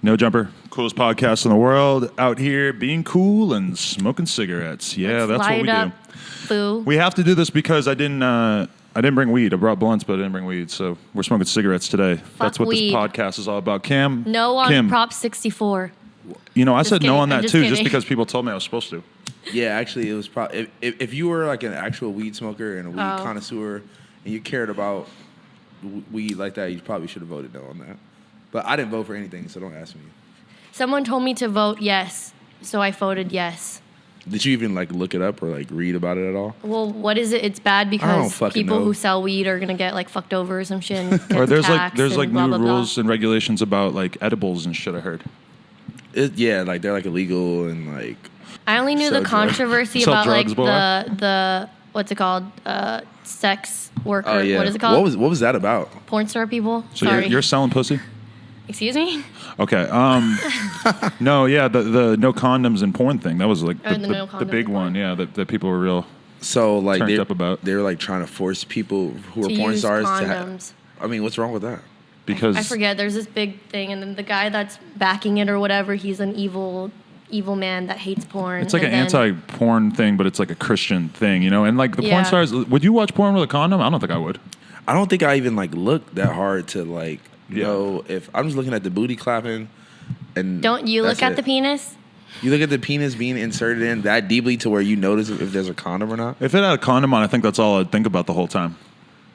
No Jumper, coolest podcast in the world. Out here being cool and smoking cigarettes. Yeah, that's what we do. Boo. We have to do this because I didn't bring weed. I brought blunts, but I didn't bring weed. So we're smoking cigarettes today. That's what weed. this podcast is all about. Cam. No on Kim, Prop 64. You know, I Just said no kidding. on that I'm just too, kidding. just because people told me I was supposed to. Yeah, actually, it was probably if you were like an actual weed smoker and a weed connoisseur, and you cared about weed like that, you probably should have voted no on that. But I didn't vote for anything, so don't ask me. Someone told me to vote yes, so I voted yes. Did you even like look it up or like read about it at all? Well, what is it? It's bad don't because fucking people know. who sell weed are gonna get like fucked over or some shit. And Or get there's taxed like and blah, new blah, blah. rules and regulations about like edibles and shit. I heard. Yeah, like they're like illegal and like. I only knew Sell the drugs. controversy Sell about like drugs, boy. the what's it called? Sex worker. Oh yeah. What is it called? What was that about? Porn star people. So Sorry. you're selling pussy? Excuse me. Okay. No, yeah, the no condoms and porn thing. That was like Oh, the no the condoms big and one. porn. Yeah, that people were real. So like Turned up about. they were like trying to force people who are To porn use stars to condoms. I mean, what's wrong with that? Because I forget. There's this big thing, and then the guy that's backing it or whatever, he's an evil man that hates porn. it's like and an then- anti-porn thing, but it's like a Christian thing, you know? And like the Yeah. porn stars, would you watch porn with a condom? I don't think I would. I don't think I even like looked that hard to like Yeah. know if I'm just looking at the booty clapping and Don't you that's look at it. the penis? You look at the penis being inserted in that deeply to where you notice if there's a condom or not. If it had a condom on, I think that's all I'd think about the whole time.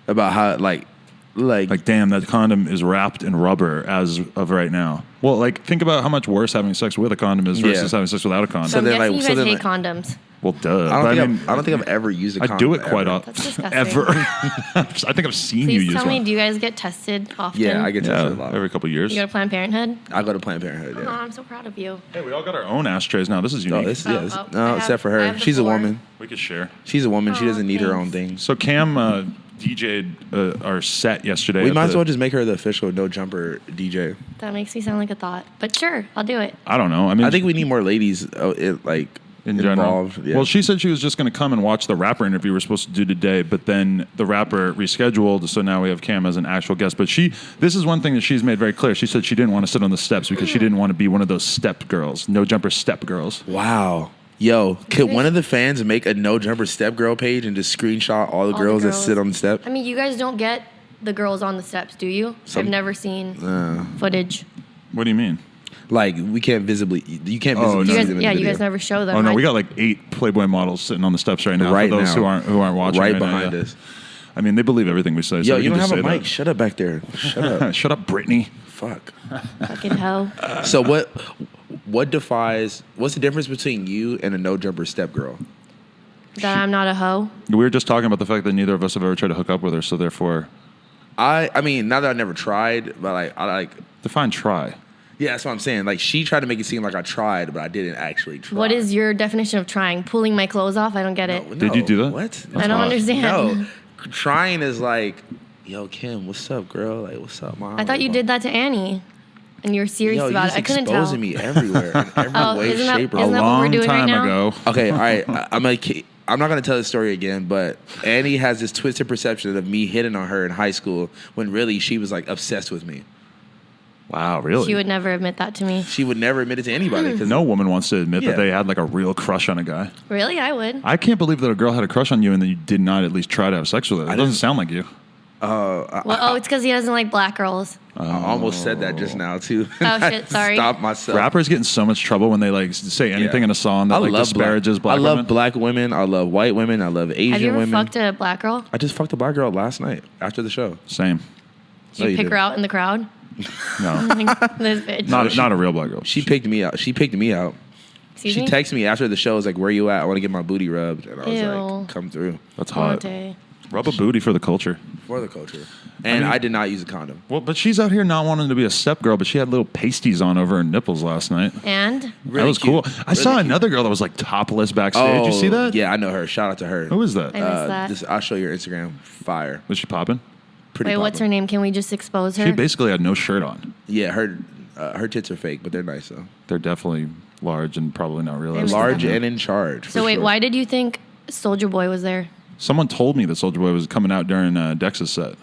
About how like Like, damn, that condom is wrapped in rubber as of right now. Well, like, think about how much worse having sex with a condom is versus Yeah. having sex without a condom. So I'm then, guessing like- you so guys then, hate like- condoms. Well, duh. I But don't think I've ever used a I condom. do it quite ever. often. That's disgusting. Ever. I think I've seen you Please use tell me, one. do you guys get tested often? Yeah, I get tested a Yeah, lot. every couple of years. You go to Planned Parenthood? I go to Planned Parenthood. Oh, Yeah. I'm so proud of you. Hey, we all got our own ashtrays now. This is No, unique. this, yeah, this, I no, have- except for I her. have the She's a floor. woman. We could share. She's a woman. She Aw, doesn't need her thanks. own thing. So Cam DJ'd our set yesterday. We at might the- as well just make her the official No Jumper DJ. That makes me sound like a thought. But sure, I'll do it. I don't know. I mean, I think we need more ladies in general. involved. Yeah. Well, she said she was just going to come and watch the rapper interview we're supposed to do today, but then the rapper rescheduled, so now we have Cam as an actual guest. But this is one thing that she's made very clear. She said she didn't want to sit on the steps because she didn't want to be one of those step girls, No Jumper step girls. Wow. Yo, could one of the fans make a No Jumper Step Girl page and just screenshot all the the girls that girls. sit on the step? I mean, you guys don't get the girls on the steps, do you? Some- I've never seen footage. What do you mean? Like we can't visibly, you can't Oh, visibly no. see You guys, them in yeah, the you guys video. never show them. Oh no, I- we got like 8 Playboy models sitting on the steps right now. Right for those now. who aren't watching right right now, behind yeah. us. I mean, they believe everything we say. Yo, so we you can don't just have a say mic. Shut up back there. Shut up. that. Shut up, Brittany. Fuck. fucking hoe. So what's the difference between you and a No Jumper Step Girl? That I'm not a hoe. We were just talking about the fact that neither of us have ever tried to hook up with her, so therefore, I mean, not that I never tried, but I define try. yeah, that's what I'm saying. Like she tried to make it seem like I tried, but I didn't actually try. What is your definition of trying? Pulling my clothes off? I don't get it. No, Did you do that? What? I don't hot. understand. No, trying is like, yo, Kim, what's up, girl? Like, what's up, mom? I thought you did that to Annie, and you were serious Yo, about you're it. I couldn't tell. exposing me everywhere, in every Oh, way, isn't that- shape, or isn't A that form. what we're long doing right time now? ago. Okay, all right. I'm not gonna tell the story again, but Annie has this twisted perception of me hitting on her in high school when really she was like obsessed with me. Wow, really? She would never admit that to me. She would never admit it to anybody because No woman wants to admit Yeah. that they had like a real crush on a guy. Really, I would. I can't believe that a girl had a crush on you and that you did not at least try to have sex with her. It doesn't didn't- sound like you. Well, it's because he doesn't like black girls. I almost said that just now too. Oh, shit, sorry. Stop myself. Rappers get in so much trouble when they like say anything Yeah. in a song that like disparages black I love women. black women. I love white women. I love Asian Have you ever women. fucked a black girl? I just fucked a black girl last night after the show. Same. Did you you pick did. her out in the crowd? No, This bitch. not a real black girl. She picked me out. She picked me out. Excuse She me? texted me after the show. Was like, "Where you at? I want to get my booty rubbed." And I was Ew. like, "Come through That's hot. Conte. Rub a booty for the culture. for the culture." And I did not use a condom. Well, but she's out here not wanting to be a step girl, but she had little pasties on over her nipples last night. And That was cute. cool. I saw Really cute. another girl that was like topless backstage. Did you see that? Yeah, I know her. Shout out to her. Who is that? I missed that. I'll show you her Instagram. Fire. Was she popping? Pretty. wait, what's her poppin'. name? Can we just expose her? She basically had no shirt on. Yeah, her tits are fake, but they're nice though. They're definitely large and probably not real. Maybe Large Yeah. and in charge. so for wait, sure. why did you think Soldier Boy was there? Someone told me that Soulja Boy was coming out during Dex's set.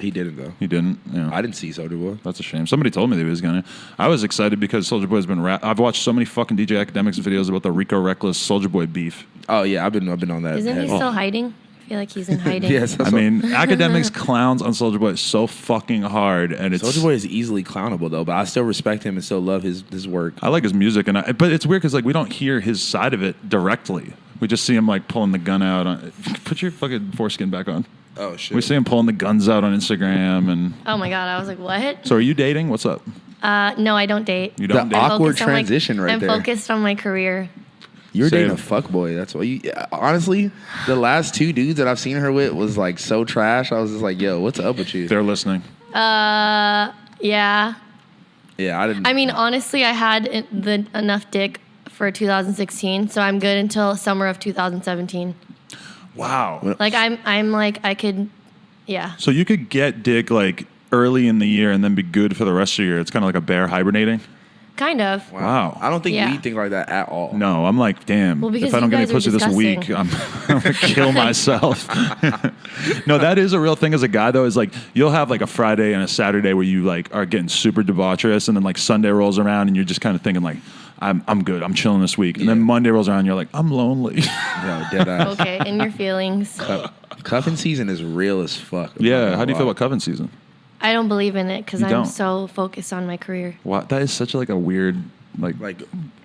He didn't though. He didn't. Yeah. I didn't see Soulja Boy. That's a shame. Somebody told me that he was gonna. I was excited because Soulja Boy's been. I've watched so many fucking DJ Academics videos about the Rico Reckless Soulja Boy beef. Oh yeah, I've been on that. Isn't he head. still hiding? I feel like he's in hiding. Yes, I mean, Academics clowns on Soulja Boy so fucking hard, and it's. Soulja Boy is easily clownable though, but I still respect him and still love his work. I like his music, but it's weird because like we don't hear his side of it directly. We just see him like pulling the gun out. Put your fucking foreskin back on. Oh shit. We see him pulling the guns out on Instagram, and Oh my god, I was like, what? so are you dating? What's up? No, I don't date. You don't The date? awkward Focused on my- transition right I'm there. focused on my career. You're Same. dating a fuckboy. That's what you. Honestly, the last 2 dudes that I've seen her with was like so trash. I was just like, yo, what's up with you? They're listening. Yeah. Yeah, I didn't. I mean, honestly, I had enough dick for 2016, so I'm good until summer of 2017. Wow. Like I'm like I could, yeah. So you could get dick like early in the year and then be good for the rest of the year. It's kind of like a bear hibernating. Kind of. Wow. I don't think Yeah. we think like that at all. No, I'm like, damn. Well, because if I don't you get any guys are pussy this week, disgusting. I'm gonna kill myself. No, that is a real thing as a guy though. Is like you'll have like a Friday and a Saturday where you like are getting super debaucherous, and then like Sunday rolls around and you're just kind of thinking like, I'm good. I'm chilling this week, and then Yeah. Monday rolls around, and you're like, I'm lonely. No, dead ass. Okay, in your feelings. Cuffing season is real as fuck. I'm not Yeah. gonna How do you feel lie. about coven season? I don't believe in it because You I'm don't? so focused on my career. Wow, that is such like a weird like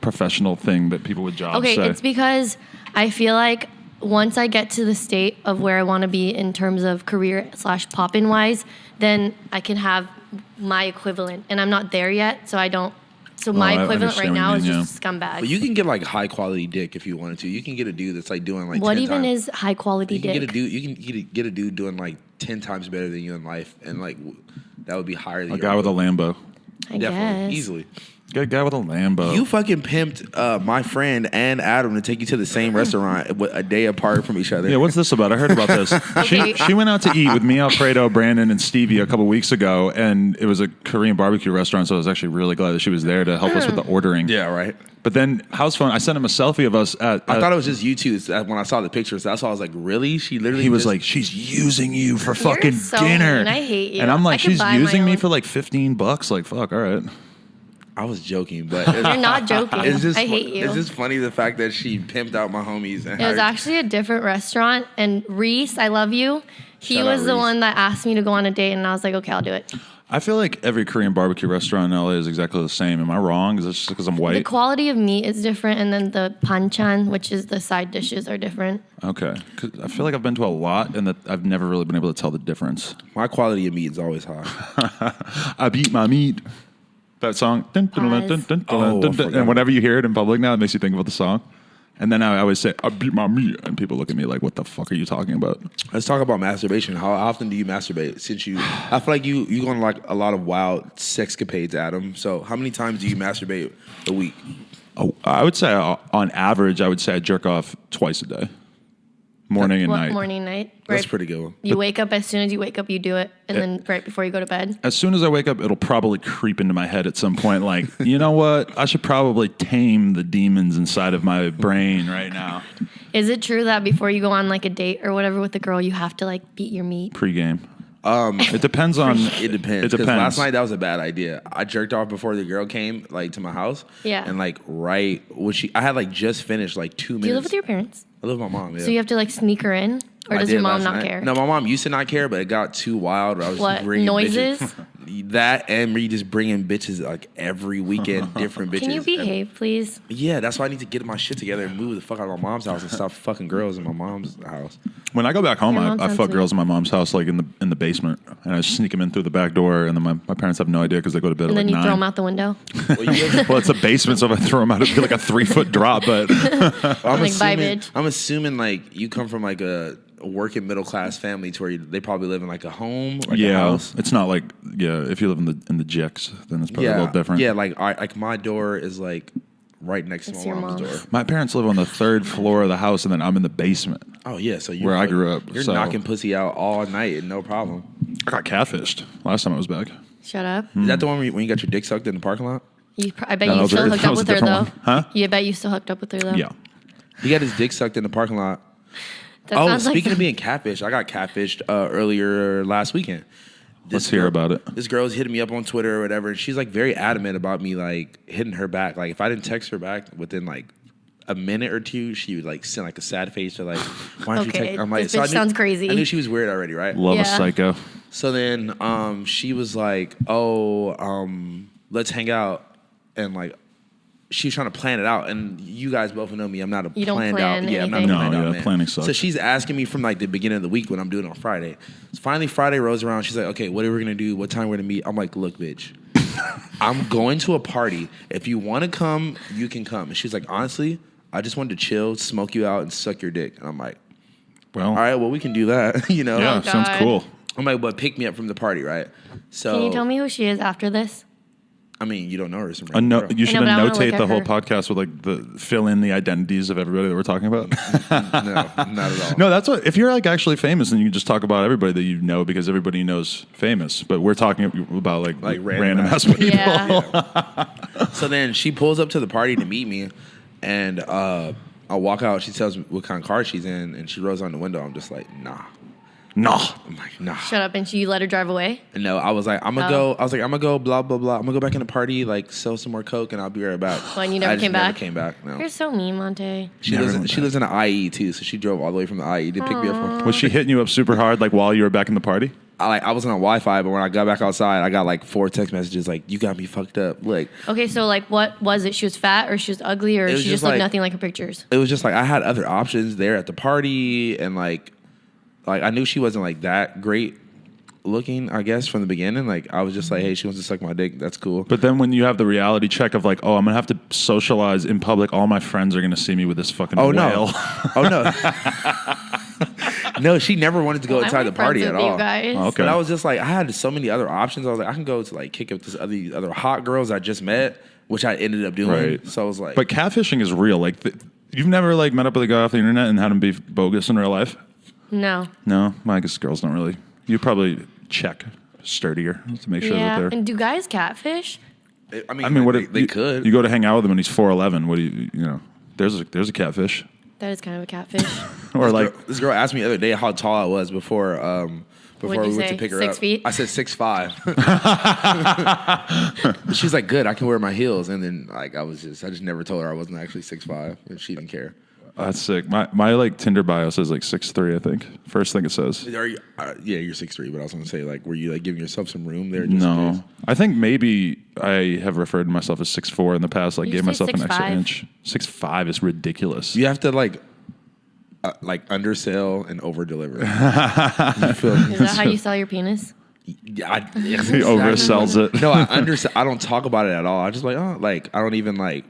professional thing that people with jobs Okay, say. it's because I feel like once I get to the state of where I want to be in terms of career / poppin' wise, then I can have my equivalent, and I'm not there yet, so I don't. So my I equivalent right understand what now you is mean, just scumbag. But you can get like high quality dick if you wanted to. You can get a dude that's like doing like What 10 even times. is high quality You can dick? get a dude. You can get a dude doing like 10 times better than you in life, and like that would be higher than a your guy with a Lambo. I definitely guess. easily. Get a guy with a Lambo. You fucking pimped my friend and Adam to take you to the same restaurant a day apart from each other. Yeah, what's this about? I heard about this. Okay. She went out to eat with me, Alfredo, Brandon, and Stevie a couple weeks ago, and it was a Korean barbecue restaurant, so I was actually really glad that she was there to help us with the ordering. Yeah, right. But then house phone, I sent him a selfie of us at. I thought it was just you two. When I saw the pictures, that's why I was like, really? She literally. he was just- like, she's using you for fucking so dinner. mean. I hate you. And I'm I like, could she's buy my using me own. for like $15. Like, fuck, all right. I was joking, but You're not joking. It's just, I hate you. It's just funny the fact that she pimped out my homies. And It was hired- actually a different restaurant, and Reese, I love you. He Shout out was the Reese. one that asked me to go on a date, and I was like, okay, I'll do it. I feel like every Korean barbecue restaurant in LA is exactly the same. Am I wrong? Is it just because I'm The white? quality of meat is different, and then the panchan, which is the side dishes, are different. Okay. 'Cause I feel like I've been to a lot and that I've never really been able to tell the difference. My quality of meat is always high. I beat my meat. That song. Dun, dun, dun, dun, dun, Oh, dun, I dun, forgot. and whenever you hear it in public now, it makes you think about the song. And then I always say, I beat my meat. And people look at me like, what the fuck are you talking about? Let's talk about masturbation. How often do you masturbate? I feel like you go on like a lot of wild sexcapades, Adam. So how many times do you masturbate a week? Oh, I would say on average, I would say I jerk off twice a day. Morning and What, night. morning, night? That's Right. pretty good one. You wake up as soon as you wake up, you do it, and then right before you go to bed. As soon as I wake up, it'll probably creep into my head at some point. Like, you know what? I should probably tame the demons inside of my brain right now. Is it true that before you go on like a date or whatever with a girl, you have to like beat your meat? Pre-game. It depends on. It depends. It 'Cause depends. last night that was a bad idea. I jerked off before the girl came like to my house. Yeah. And like right when I had like just finished like 2 minutes. Do you live with your parents? I live with my mom. Yeah. So you have to like sneak her in, or I does did your mom last not night. care? No, my mom used to not care, but it got too wild. I was What, just bringing noises? Bitches. That and me just bringing bitches like every weekend, different bitches. Can you behave, please? Yeah, that's why I need to get my shit together and move the fuck out of my mom's house and stop fucking girls in my mom's house. When I go back home, Your mom I sounds fuck sweet. girls in my mom's house, like in the basement, and I sneak them in through the back door, and then my parents have no idea because they go to bed And at then like you 9. throw them out the window. Well, you Well, it's a basement, so if I throw them out, it'd be like a 3-foot drop. But I'm Like, bye, assuming, bitch. I'm assuming like you come from like a working middle class family to where they probably live in like a home, like a yeah, house. it's not like if you live in the Jicks, then it's probably a little different. Yeah, like my door is like right next to It's my your mom's mom's. door. My parents live on the 3rd floor of the house, and then I'm in the basement. Oh yeah, so you're Where I grew up, You're so- knocking pussy out all night and no problem. I got catfished last time I was back. Shut up. Is that the one when you got your dick sucked in the parking lot? I bet No, that you was still a- hooked that up was a with her different though. one. Huh? You bet you still hooked up with her though. Yeah. He got his dick sucked in the parking lot. That Oh, sounds speaking like of being catfished, I got catfished earlier last weekend. Let's hear about it. This girl's hitting me up on Twitter or whatever, and she's like very adamant about me like hitting her back. Like if I didn't text her back within like a minute or two, she would like send like a sad face or like, why don't you Okay, text? I'm like, this bitch sounds crazy. I knew she was weird already, right? Love a Yeah. psycho. So then she was like, let's hang out, and like she was trying to plan it out. And you guys both know me, I'm not a You don't planned plan out. Yeah, I'm not a anything. planned No, out yeah, man. planning sucks. So she's asking me from like the beginning of the week what I'm doing on Friday. So finally Friday rolls around. She's like, okay, what are we gonna do? What time we're gonna meet? I'm like, look, bitch, I'm going to a party. If you want to come, you can come. And she's like, honestly, I just wanted to chill, smoke you out, and suck your dick. And I'm like, Well, all right, well, we can do that. You know? yeah, Oh, sounds God. cool. I'm like, but pick me up from the party, right? So Can you tell me who she is after this? I mean, you don't know her. Some You random girl. should I know, but I wanna annotate look the at whole her. podcast with like the fill in the identities of everybody that we're talking about. No, not at all. No, that's what. If you're like actually famous, then you can just talk about everybody that you know because everybody knows famous. But we're talking about like random ass people. Yeah. So then she pulls up to the party to meet me, and I walk out. She tells me what kind of car she's in, and she rolls on the window. I'm just like, nah. No, I'm like, nah. Shut up, and she let her drive away. And no, I was like, I'm gonna go. I was like, I'm gonna go. Blah blah blah. I'm gonna go back in the party, like sell some more coke, and I'll be right back. Well, and you never I just came back? Came back. No. You're so mean, Monte. She Never lives. went She back. lives in an IE too, so she drove all the way from the IE to pick me up. From, was she hitting you up super hard like while you were back in the party? I was on Wi-Fi, but when I got back outside, I got like 4 text messages like, "You got me fucked up." Like Okay, so like, what was it? She was fat, or she was ugly, or It was she just just looked like- nothing like her pictures? it was just like I had other options there at the party, and like I knew she wasn't like that great looking, I guess, from the beginning. Like I was just like, hey, she wants to suck my dick. That's cool. But then when you have the reality check of like, oh, I'm gonna have to socialize in public. All my friends are gonna see me with this fucking Oh whale. no! Oh no! No, she never wanted to go Why inside am I the party friends at with all. You guys? Oh, okay. But I was just like, I had so many other options. I was like, I can go to like kick up this other hot girls I just met, which I ended up doing. Right. So I was like, But catfishing is real. Like, you've never like met up with a guy off the internet and had him be bogus in real life. No. No, well, I guess girls don't really. You probably check sturdier to make sure Yeah. that they're. And do guys catfish? I mean, I mean, what they, if they you, could. You go to hang out with him and he's 4'11". What do you know? There's a catfish. That is kind of a catfish. Or like, this girl asked me the other day how tall I was before we What'd you went to say? pick her 6 up. feet? I said 6'5". She was like, "Good, I can wear my heels." And then like I just never told her I wasn't actually 6'5", and she didn't care. that's sick. My like Tinder bio says like 6'3", I think. First thing it says. Are you, yeah, you're 6'3", but I was gonna say like, were you like giving yourself some room there? Just in No, case? I think maybe I have referred to myself as 6'4" in the past. Like, You gave said myself an extra 6'5". inch. 6'5" is ridiculous. You have to like undersell and over deliver. You feel me? Is that how you sell your penis? Yeah, He oversells it. No, I don't talk about it at all. I just like, oh, like I don't even like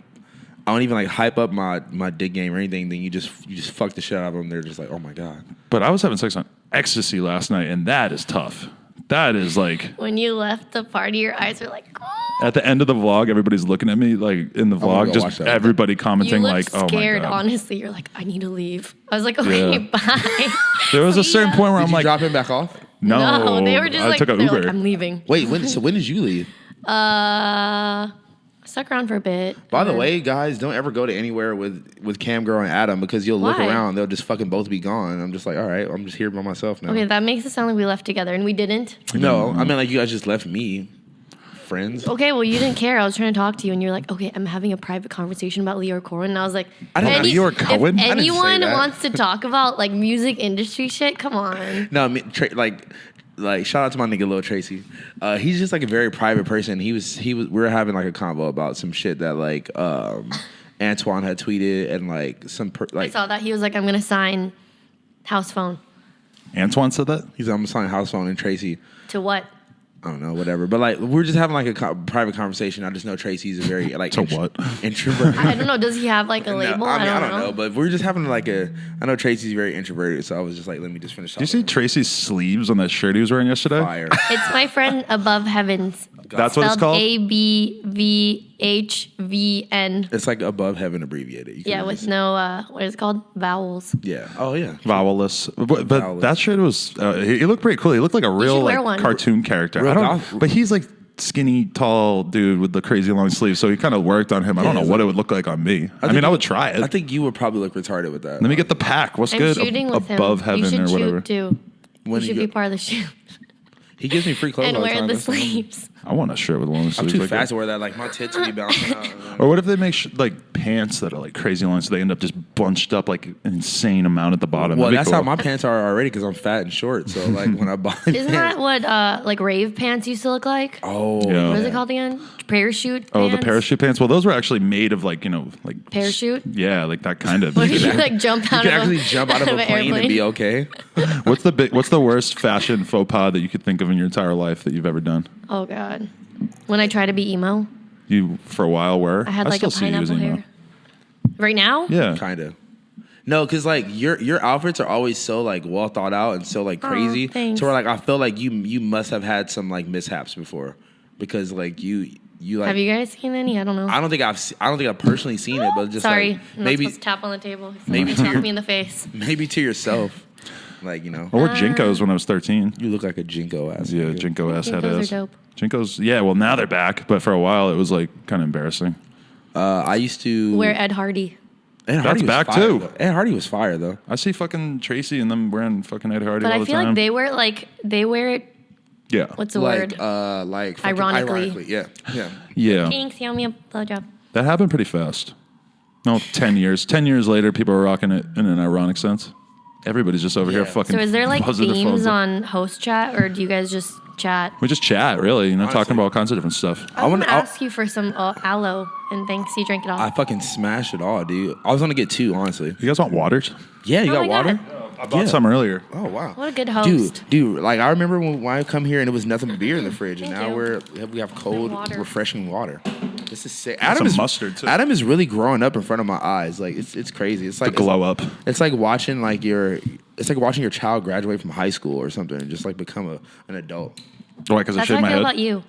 hype up my dick game or anything. Then you just fuck the shit out of them. They're just like, oh my god. But I was having sex on ecstasy last night, and that is tough. That is like When you left the party, your eyes were like, oh. at the end of the vlog, everybody's looking at me like in the wanna vlog, go watch just that. everybody You commenting looked like, "Oh scared, my god." honestly. You're like, I need to leave. I was like, okay, Yeah. bye. There was a See certain ya. point where Did I'm you like, drop him back off? "No, they were just I like, took an they're Uber." like, I'm leaving. Wait, so when did you leave? Stuck around for a bit. By the way, guys, don't ever go to anywhere with Cam Girl and Adam because you'll look Why? around, they'll just fucking both be gone. I'm just like, all right, I'm just here by myself now. Okay, that makes it sound like we left together, and we didn't. No, I mean like you guys just left me, friends. Okay, well, you didn't care. I was trying to talk to you, and you're like, okay, I'm having a private conversation about Leo Cohen. And I was like, I don't know. Leo Cohen? If I didn't say anyone that. wants to talk about like music industry shit, come on. No, I mean like shout out to my nigga Lil Tracy. He's just like a very private person. He was we were having like a convo about some shit that like Antoine had tweeted and like I saw that he was like, I'm gonna sign House Phone Antoine said that. he's I'm signing House Phone and Tracy. to what? I don't know, whatever. But like we're just having like a private conversation. I just know Tracy's a very like To what? introvert. I don't know. Does he have like a label? No, I mean, I don't know, but we're just having like I know Tracy's very introverted, so I was just like, let me just finish. Do you see Tracy's sleeves on that shirt he was wearing yesterday? fire? It's my friend Above Heavens. That's what it's Spelled called. ABVHVN. It's like Above Heaven abbreviated. You can Yeah, really with see- no what is it called? Vowels. Yeah. Oh yeah. Vowelless, but Vowelless. that shirt was. He looked pretty cool. He looked like a real should wear like one. cartoon character. Real I don't. goth- But he's like skinny, tall dude with the crazy long sleeves. So he kind of worked on him. I don't know he's what like- it would look like on me. I think mean, I you- would try it. I think you would probably look retarded with that. Let me get the pack. What's I'm good? shooting with him. Above You Heaven should or whatever. shoot too. When you you should be go- part of the shoot. He gives me free clothes and all the wear time. the That's fine. sleeves. I want a shirt with long I'm sleeves. too like fast that. to wear that. Like my tits would be bouncing out. Or what if they make like pants that are like crazy long, so they end up just bunched up like an insane amount at the bottom? Well, That'd be that's cool. how my pants are already because I'm fat and short. So like when I buy Isn't that pants, what like rave pants used to look like? oh, Yeah. What is it called again? Parachute. Oh, the pants? parachute pants. Well, those were actually made of like like Parachute? Yeah, like that kind of. What if you like jump out You of can actually jump out of a an plane and be okay. What's the worst fashion faux pas that you could think of in your entire life that you've ever done? Oh god. When I try to be emo, You for a while were. I had like a still see you as pineapple emo. hair. Right now? Yeah. Kind of. No, because like your outfits are always so like well thought out and so like crazy. thanks. To where like I feel like you must have had some like mishaps before, because like you like. Have you guys seen any? I don't know. I don't think I've personally seen it, but just Sorry, like, I'm maybe not supposed to tap on the table. maybe to Tap your- me in the face. maybe to yourself, like I wore Jinkos when I was 13. you look like a jinko ass. Yeah, nigga. Jinko ass head Jinkos are ass. dope. Jinkos, yeah. Well, now they're back, but for a while it was like kind of embarrassing. I used to Wear Ed Hardy. Ed Hardy was back, fire, too. though. Ed Hardy was fire though. I see fucking Tracy and them wearing fucking Ed Hardy But all I the feel time. like they wear it. yeah, What's the Like word? like fucking Ironically. yeah. yeah. Thanks, you owe me a blowjob. That happened pretty fast. No, 10 years. 10 years later, people are rocking it in an ironic sense. Everybody's just over here Yeah. fucking. So is there like buzzing their themes phones up. on host chat, or do you guys just chat? We just chat, really. Talking Honestly. about all kinds of different stuff. I want to I'll- ask you for some aloe, and thanks, you drank it all. I fucking smashed it all, dude. I was gonna get two, honestly. You guys want waters? Yeah, you Oh got my water? God. I bought some earlier. Oh wow. What a good host. Dude, like I remember when I come here and it was nothing but beer in the fridge, and Thank now you. we have cold, Water. refreshing water. This is sick. some mustard, too. Adam is really growing up in front of my eyes. Like it's crazy. It's like Glow up. It's like watching it's like watching your child graduate from high school or something and just like become an adult. Why? Because I That's how shaved I my feel head. about you.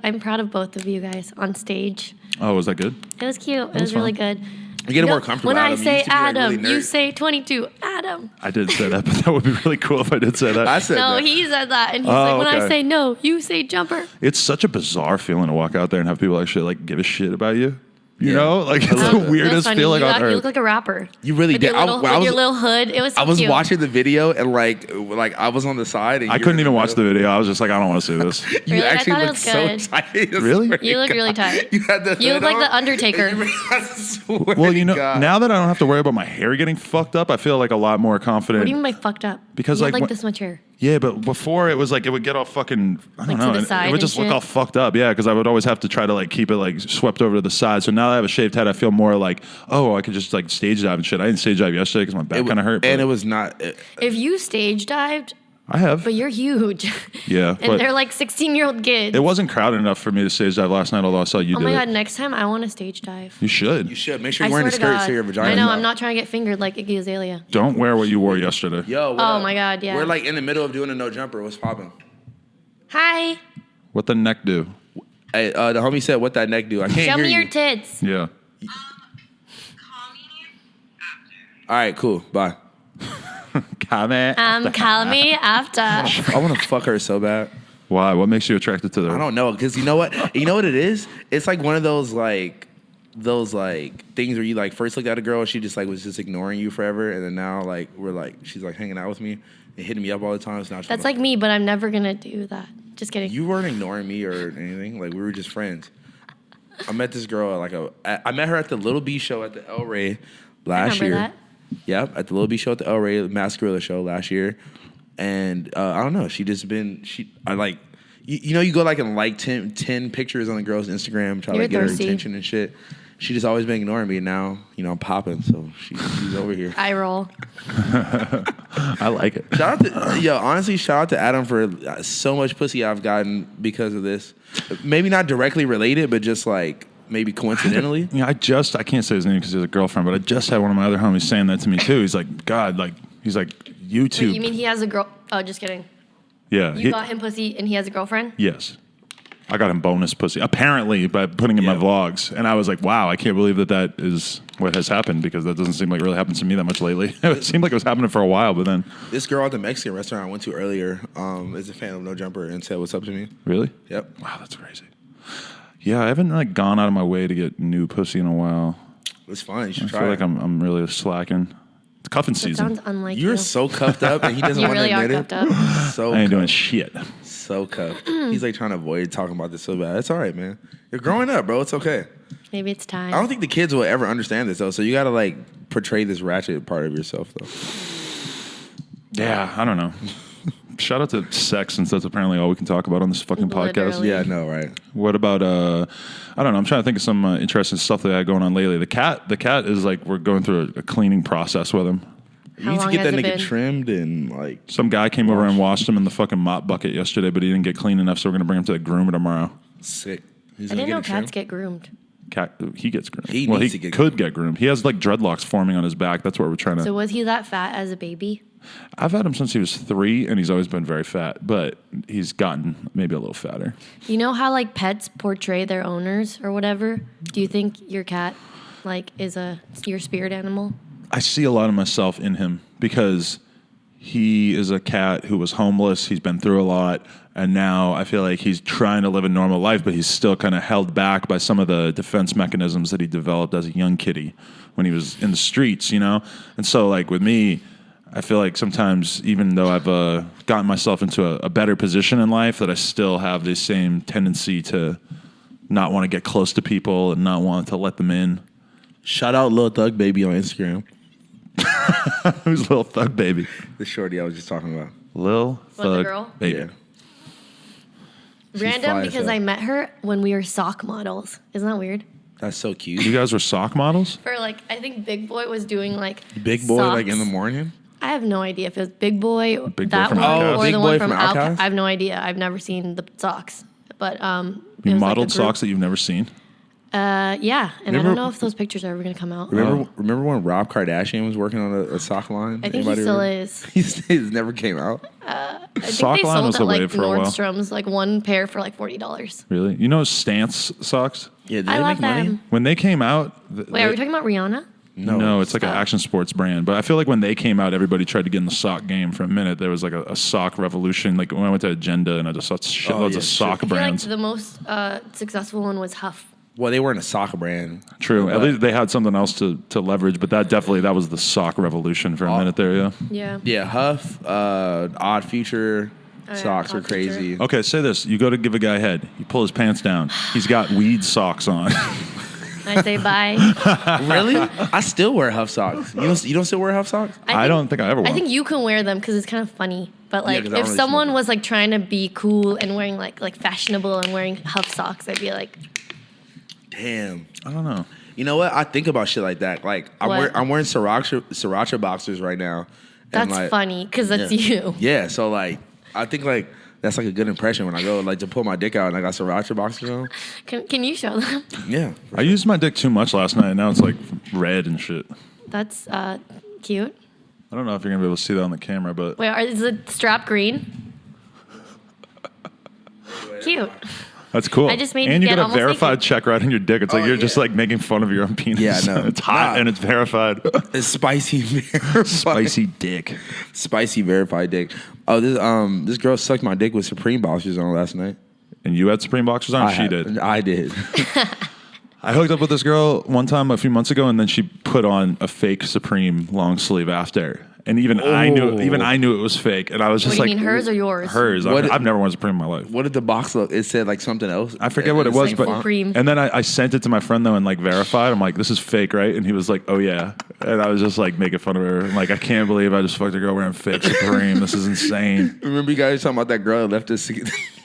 I'm proud of both of you guys on stage. Oh, was that good? It was cute. It was was really fun. good. You're getting You know, more comfortable. When Adam. I You say used to be, like, Adam, really you nerdy. say 22. Adam. I did say that, but that would be really cool if I did say that. I said No, that. he said that, and he's Oh, like, when I okay. say no, you say jumper. It's such a bizarre feeling to walk out there and have people actually like give a shit about you. You Yeah. know, like it's love the that. It was weirdest funny. feeling you, on you earth. look like a rapper. You really with did. Your little, when I with was- your little hood. It was so I was cute. watching the video and like I was on the side. And I you couldn't were in even watch the middle. video. I was just like, I don't want to see this. You Really? I actually thought it looked was so good. tight. I Really? swear to You look really God. tight. You had the You hood look like on, the Undertaker. and I swear Well, to God. now that I don't have to worry about my hair getting fucked up, I feel like a lot more confident. What do you mean by fucked up? Because, you had like, like what- this much hair. Yeah, but before it was like it would get all fucking I don't Like to know. the and side it would and just look shit? all fucked up. Yeah, because I would always have to try to like keep it like swept over to the side. So now that I have a shaved head, I feel more like I could just like stage dive and shit. I didn't stage dive yesterday because my back kind of hurt. and but it was not. If you stage dived, I have. but you're huge. Yeah, and but they're like 16-year-old kids. it wasn't crowded enough for me to stage dive last night. Although I saw you Oh do my it. god! Next time I want to stage dive. You should. You should make sure I you're wearing a swear to skirt God. so your vagina. I know. I'm not trying to get fingered like Iggy Azalea. Don't wear what you wore yesterday. Yo. What Oh up? my God, yeah. We're like in the middle of doing a no jumper. What's popping? Hi. What the neck do? Hey, the homie said, "What that neck do?" I can't Show hear me you. your tits. Yeah. Call me after. All right, cool. Bye. Comment. Call me after. I want to fuck her so bad. Why? What makes you attracted to I her? don't know, because you know what? You know what it is? It's like one of those things where you like first looked at a girl, she just like was just ignoring you forever, and then now like she's like hanging out with me and hitting me up all the time. So now she's That's like like me, but I'm never gonna do that. Just kidding. you weren't ignoring me or anything. Like we were just friends. I met this girl I met her at the Little B show at the El Rey last remember year. that. Yep, at the Little B show at the El Rey Mask Gorilla show last year, and I don't know. You go like and like 10 pictures on the girl's Instagram, try to You're like, get her thirsty. attention and shit. She just always been ignoring me. And now I'm popping, so she's over here. I roll. I like it. Honestly, shout out to Adam for so much pussy I've gotten because of this. Maybe not directly related, but just like maybe coincidentally. Yeah, I can't say his name because he has a girlfriend, but I just had one of my other homies saying that to me too. He's like, God, like, he's like, YouTube. Wait, you mean he has a girl? Oh, just kidding. yeah. You got him pussy and he has a girlfriend? Yes. I got him bonus pussy, apparently, by putting in my Yeah. vlogs. And I was like, wow, I can't believe that is what has happened because that doesn't seem like it really happens to me that much lately. It seemed like it was happening for a while, but then. This girl at the Mexican restaurant I went to earlier is a fan of No Jumper and said what's up to me. Really? Yep. Wow, that's crazy. Yeah, I haven't like gone out of my way to get new pussy in a while. It's fun. You should I try feel it. like I'm really slacking. It's cuffing That season. sounds unlike You're you. so cuffed up and he doesn't You want really to are admit cuffed it. up. So I ain't doing shit. so cuffed. He's like trying to avoid talking about this so bad. It's all right, man. You're growing up, bro. It's okay. Maybe it's time. I don't think the kids will ever understand this though. So you gotta like portray this ratchet part of yourself though. Yeah, I don't know. Shout out to sex, since that's apparently all we can talk about on this fucking podcast. Literally. Yeah, I know, right? What about I don't know. I'm trying to think of some interesting stuff that I had going on lately. The cat is like, we're going through a cleaning process with him. You How need to long get that has it nigga been? trimmed and like. Some guy came over and washed him in the fucking mop bucket yesterday, but he didn't get clean enough, so we're gonna bring him to the groomer tomorrow. Sick. He's I gonna didn't know it cats trimmed? get groomed. Cat, he gets groomed. He well, needs he to get could get groomed. He has like dreadlocks forming on his back. That's what we're trying to. So was he that fat as a baby? I've had him since he was 3, and he's always been very fat, but he's gotten maybe a little fatter. You know how like pets portray their owners or whatever? Do you think your cat like is your spirit animal? I see a lot of myself in him because he is a cat who was homeless. He's been through a lot. And now I feel like he's trying to live a normal life, but he's still kind of held back by some of the defense mechanisms that he developed as a young kitty when he was in the streets, you know? And so, like, with me, I feel like sometimes, even though I've gotten myself into a better position in life, that I still have this same tendency to not want to get close to people and not want to let them in. Shout out Lil Thug Baby on Instagram. Who's Lil Thug Baby? The shorty I was just talking about. Lil the Thug girl? Baby. Yeah. She's Random fly as because hell. I met her when we were sock models. Isn't that weird? That's so cute. You guys were sock models? For like, I think Big Boy was doing like Big boy, like in the socks. morning. I have no idea if it was Big Boy, Big Boy that from one, Outkast. or Big the Boy one from from Outkast. Outkast? I have no idea. I've never seen the socks, but it You was modeled like a group. socks that you've never seen? Yeah, and I Remember- don't know if those pictures are ever gonna come out. Remember when Rob Kardashian was working on a sock line? I think he Anybody still remember? is. He's never came out. I think Sock they line sold was at a like wave for a while. Nordstrom's, like one pair for like $40. Really? You know Stance socks? Yeah, did I they love make money? them. When they came out... Wait, are we talking about Rihanna? No, it's like an Stop. action sports brand. But I feel like when they came out, everybody tried to get in the sock game for a minute. There was like a sock revolution. Like when I went to Agenda and I just saw shitloads yeah, of sock I feel like brands. the most successful one was Huff. Well, they weren't a sock brand. True. At But- least they had something else to leverage. But that was the sock revolution for a minute there, yeah. Yeah. Yeah, Huff, Odd Future yeah, socks are Odd crazy. Okay, say this. You go to give a guy a head. You pull his pants down. He's got weed socks on. I say bye. Really? I still wear Huff socks. You don't still wear Huff socks? I don't think I ever I will. think you can wear them because it's kind of funny. But like, 'cause I don't if really someone smoke. was like trying to be cool and wearing like fashionable and wearing Huff socks, I'd be like, Damn. I don't know. You know what? I think about shit like that. Like I'm What? wearing Sriracha boxers right now. and, that's like, funny because that's yeah. you. Yeah, so like I think like that's like a good impression when I go like to pull my dick out and I got Sriracha boxers on. Can you show them? Yeah. I used my dick too much last night, and now it's like red and shit. That's cute. I don't know if you're gonna be able to see that on the camera, but Wait, is the strap green? Cute. that's cool. I just made and you you get get a almost verified naked. check right on your dick. It's like Oh, you're just yeah. like making fun of your own penis. Yeah, I know. It's hot Nah. and it's verified. It's spicy verified. Spicy dick. Spicy verified dick. Oh, this girl sucked my dick with Supreme boxers on last night. And you had Supreme boxers on? She did. I did. I hooked up with this girl one time a few months ago, and then she put on a fake Supreme long sleeve after. And even I knew it was fake. And I was just What do like, you mean, hers or yours? Hers. What- I've never worn Supreme in my life. What did the box look? It said like something else. I forget what it was, Same but font. Supreme. and then I sent it to my friend though and like verified. I'm like, this is fake, right? And he was like, oh yeah. And I was just like making fun of her. I'm like, I can't believe I just fucked a girl wearing fake Supreme. This is insane. Remember you guys talking about that girl that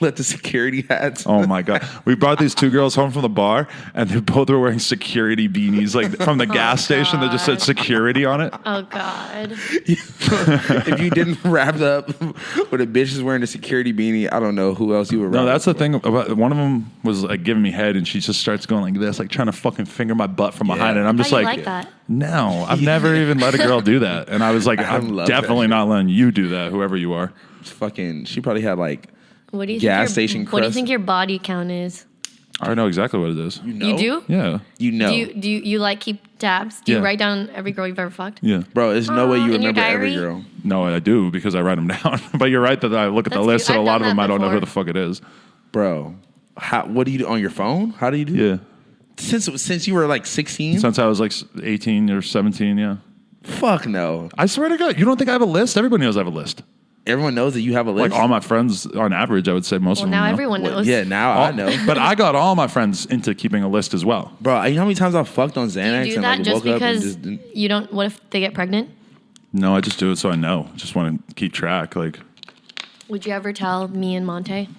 left the security hats? Oh my god. We brought these two girls home from the bar, and they both were wearing security beanies, like from the gas station that just said God. security on it. Oh God. If you didn't wrap it up with a bitch is wearing a security beanie, I don't know who else you were. No, that's the thing about one of them was like giving me head, and she just starts going like this, like trying to fucking finger my butt from behind it. And I'm I just thought you like, liked that. no, I've never even let a girl do that. And I was like, I I'm love that definitely shit. not letting you do that, whoever you are. fucking. She probably had like. What do you Gas think station What do you crust. think your body count is? I already know exactly what it is. You know. You do? Yeah, You know. Do you like keep tabs? Do you Yeah. write down every girl you've ever fucked? yeah. Bro, there's no way you in your remember every diary? girl. No, I do because I write them down. But you're right that I look at the That's list, cute. and a I've lot of done them I that don't know who the before. fuck it is. Bro, what do you do on your phone? How do you do? Yeah, Since you were like 16. since I was like 18 or 17. Yeah, Fuck no. I swear to God, you don't think I have a list? Everybody knows I have a list. Everyone knows that you have a list. Like all my friends, on average, I would say most Well, of them now know. everyone knows. Yeah, now I know. But I got all my friends into keeping a list as well. Bro, you know how many times I fucked on Do Xanax you do and that like just woke up and because just didn't. you don't? What if they get pregnant? No, I just do it so I know. Just want to keep track. Like, Would you ever tell me and Monte?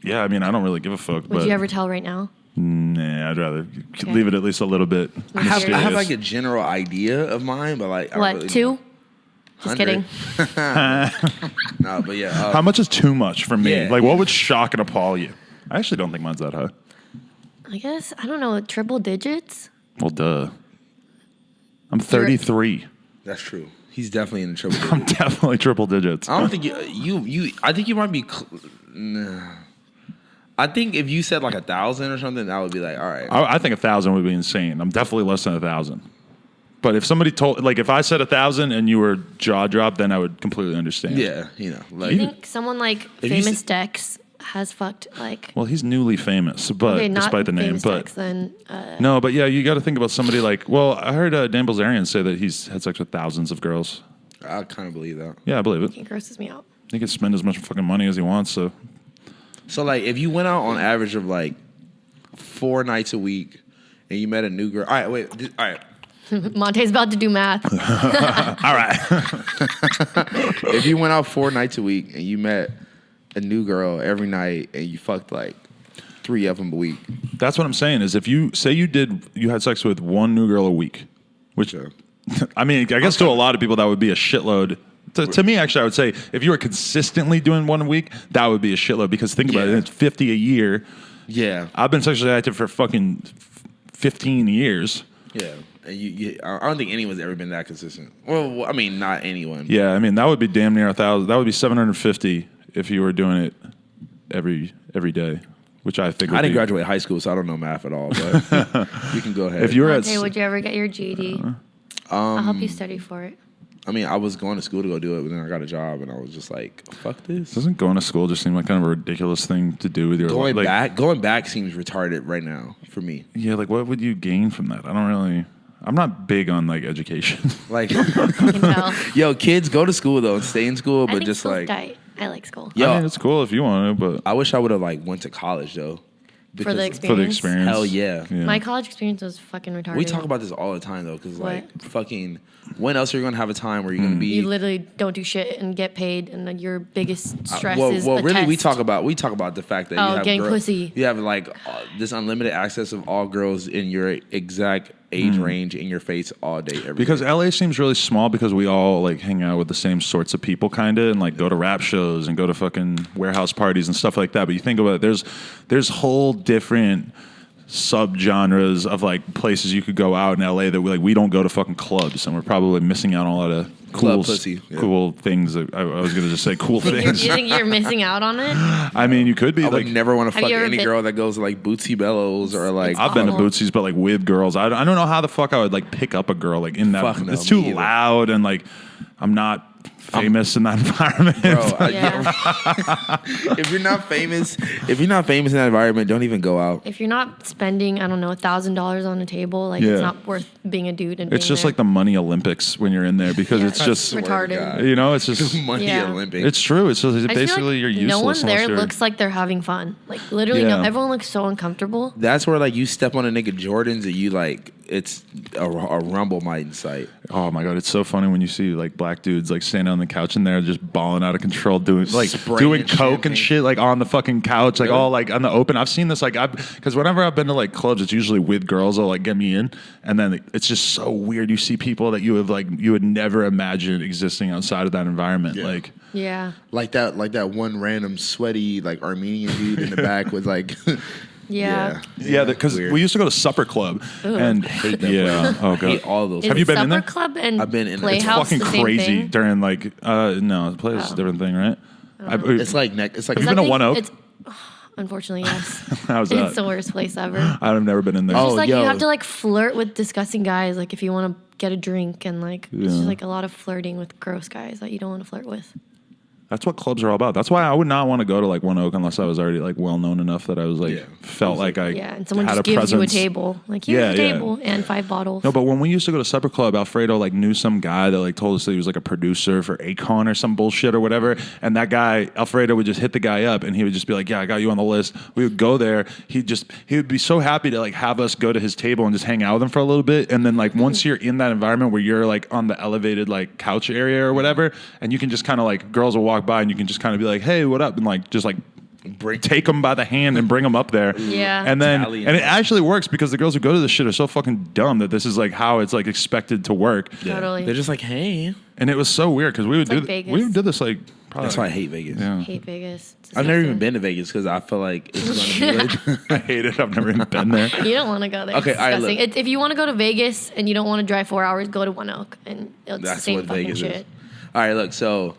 yeah, I mean, I don't really give a fuck. Would but you ever tell right now? Nah, I'd rather Okay. leave it at least a little bit. I have mysterious. like a general idea of mine, but like What, I really 2? Just 100. kidding. No, but yeah. How much is too much for me? Yeah. Like, what would shock and appall you? I actually don't think mine's that high. I guess, I don't know, triple digits? Well, duh. I'm 33. That's true. He's definitely in the triple I'm digits. definitely triple digits. I don't think you. I think you might be. Nah. I think if you said like 1,000 or something, that would be like, all right. I think 1,000 would be insane. I'm definitely less than 1,000. But if somebody told, like, if I said 1,000 and you were jaw dropped, then I would completely understand. Yeah, you know, like I think someone like you famous see- Dex has fucked like. Well, he's newly famous, but Okay, not despite the name, famous but Dex, then no, but yeah, you got to think about somebody like. Well, I heard Dan Bilzerian say that he's had sex with thousands of girls. I kind of believe that. Yeah, I believe it. it grosses me out. He can spend as much fucking money as he wants. So So like, if you went out on average of like 4 nights a week, and you met a new girl. All right, wait. All right. Monte's about to do math. all right. If you went out 4 nights a week and you met a new girl every night and you fucked like 3 of them a week, That's what I'm saying. Is if you say you had sex with one new girl a week, which Yeah. I mean, I guess to a lot of people that would be a shitload. To me, actually, I would say if you were consistently doing one a week, that would be a shitload. Because think about it, Yeah. it's 50 a year. yeah, I've been sexually active for fucking 15 years. yeah. And I don't think anyone's ever been that consistent. Well, I mean, not anyone. Yeah, I mean that would be damn near 1,000. That would be 750 if you were doing it every day, which I think would I didn't be, graduate high school, so I don't know math at all. But you can go ahead. If you were at Monte, would you ever get your GED? I'll help you study for it. I mean, I was going to school to go do it, but then I got a job, and I was just like, "Fuck this." doesn't going to school just seem like kind of a ridiculous thing to do with your Going life? going back seems retarded right now for me. Yeah, like what would you gain from that? I'm not big on like education. Like, I can tell. yo, kids go to school though and stay in school, I but think just school's like, tight. I like school. yo, I mean, it's cool if you want to, but I wish I would have like went to college though. For the Because- experience. for the experience. Hell yeah. My college experience was fucking retarded. We talk about this all the time though, because What? like fucking, when else are you gonna have a time where you're gonna be? You literally don't do shit and get paid, and then your biggest stress well, is well, a really, test. we talk about the fact that Oh, you have getting pussy. You have like this unlimited access of all girls in your exact age range in your face all day, every because day. LA seems really small because we all like hang out with the same sorts of people kind of and like go to rap shows and go to fucking warehouse parties and stuff like that. But you think about it, there's whole different subgenres of like places you could go out in LA that we don't go to fucking clubs, and we're probably missing out on a lot of Club pussy, yeah. cool things. I was gonna just say cool You things. think you're missing out on it? I mean, you could be I like. would never want to Have fuck you ever any been- girl that goes to like Bootsy Bellows or like. I've been to awful. Bootsies, but like with girls. I don't know how the fuck I would like pick up a girl like in that. Fuck no, it's too me either. loud and like I'm not famous in that environment. Bro, Yeah. if you're not famous in that environment, don't even go out. If you're not spending, I don't know, $1,000 on a table, like Yeah. it's not worth being a dude and It's being just there. like the money Olympics when you're in there because Yeah, it's that's just retarded. God. you know it's just Money Yeah. Olympics. it's true. It's just I just feel basically like you're useless. no one unless there you're- looks like they're having fun. Like literally, Yeah. no, everyone looks so uncomfortable. That's where like you step on a nigga Jordans and you like it's a rumble might incite. Oh my god, it's so funny when you see like black dudes like standing on the couch and they're just balling out of control, doing like Spraying doing champagne. coke and shit like on the fucking couch, like Really? all like on the open. I've seen this like because whenever I've been to like clubs, it's usually with girls that like get me in, and then it's just so weird. You see people that you would never imagine existing outside of that environment. Yeah. Like Yeah. Like that one random sweaty like Armenian dude in the back with like Yeah. yeah, because weird. we used to go to Supper Club and hate that yeah, place. oh hate god. all those. Is Have you been in Supper there? Club and I've been in there. It's Playhouse fucking the same crazy thing? during like no, the place is a Oh. different thing, right? It's like it's like Have you That been to thing- One Oak? It's, unfortunately, yes. How's that? It's the worst place ever. I've never been in there. Oh, Just like yo. you have to like flirt with disgusting guys, like if you want to get a drink, and like it's just Yeah. like a lot of flirting with gross guys that you don't want to flirt with. That's what clubs are all about. That's why I would not want to go to like One Oak unless I was already like well known enough that I was like felt like I and someone had just a gives you a presence. table. Like, here's a table and 5 bottles. No, but when we used to go to Supper Club, Alfredo like knew some guy that like told us that he was like a producer for Akon or some bullshit or whatever. And that guy, Alfredo, would just hit the guy up and he would just be like, "Yeah, I got you on the list." We would go there. He would be so happy to like have us go to his table and just hang out with him for a little bit. And then like once you're in that environment where you're like on the elevated like couch area or whatever, and you can just kind of like girls will walk by and you can just kind of be like, "Hey, what up?" and like just like take them by the hand and bring them up there. Yeah. And then Italian. and it actually works because the girls who go to this shit are so fucking dumb that this is like how it's like expected to work. Totally. They're just like, hey. And it was so weird because we would like do Vegas. we did this like probably That's why I hate Vegas. yeah. hate Vegas. It's I've never even disgusting. been to Vegas because I feel like it's going to be like, I hate it. I've never even been there. You don't want to go there. Okay, It's all right, disgusting. look. If you want to go to Vegas and you don't want to drive 4 hours, go to One Oak, and it's the that's same what fucking Vegas shit. is. All right, look, so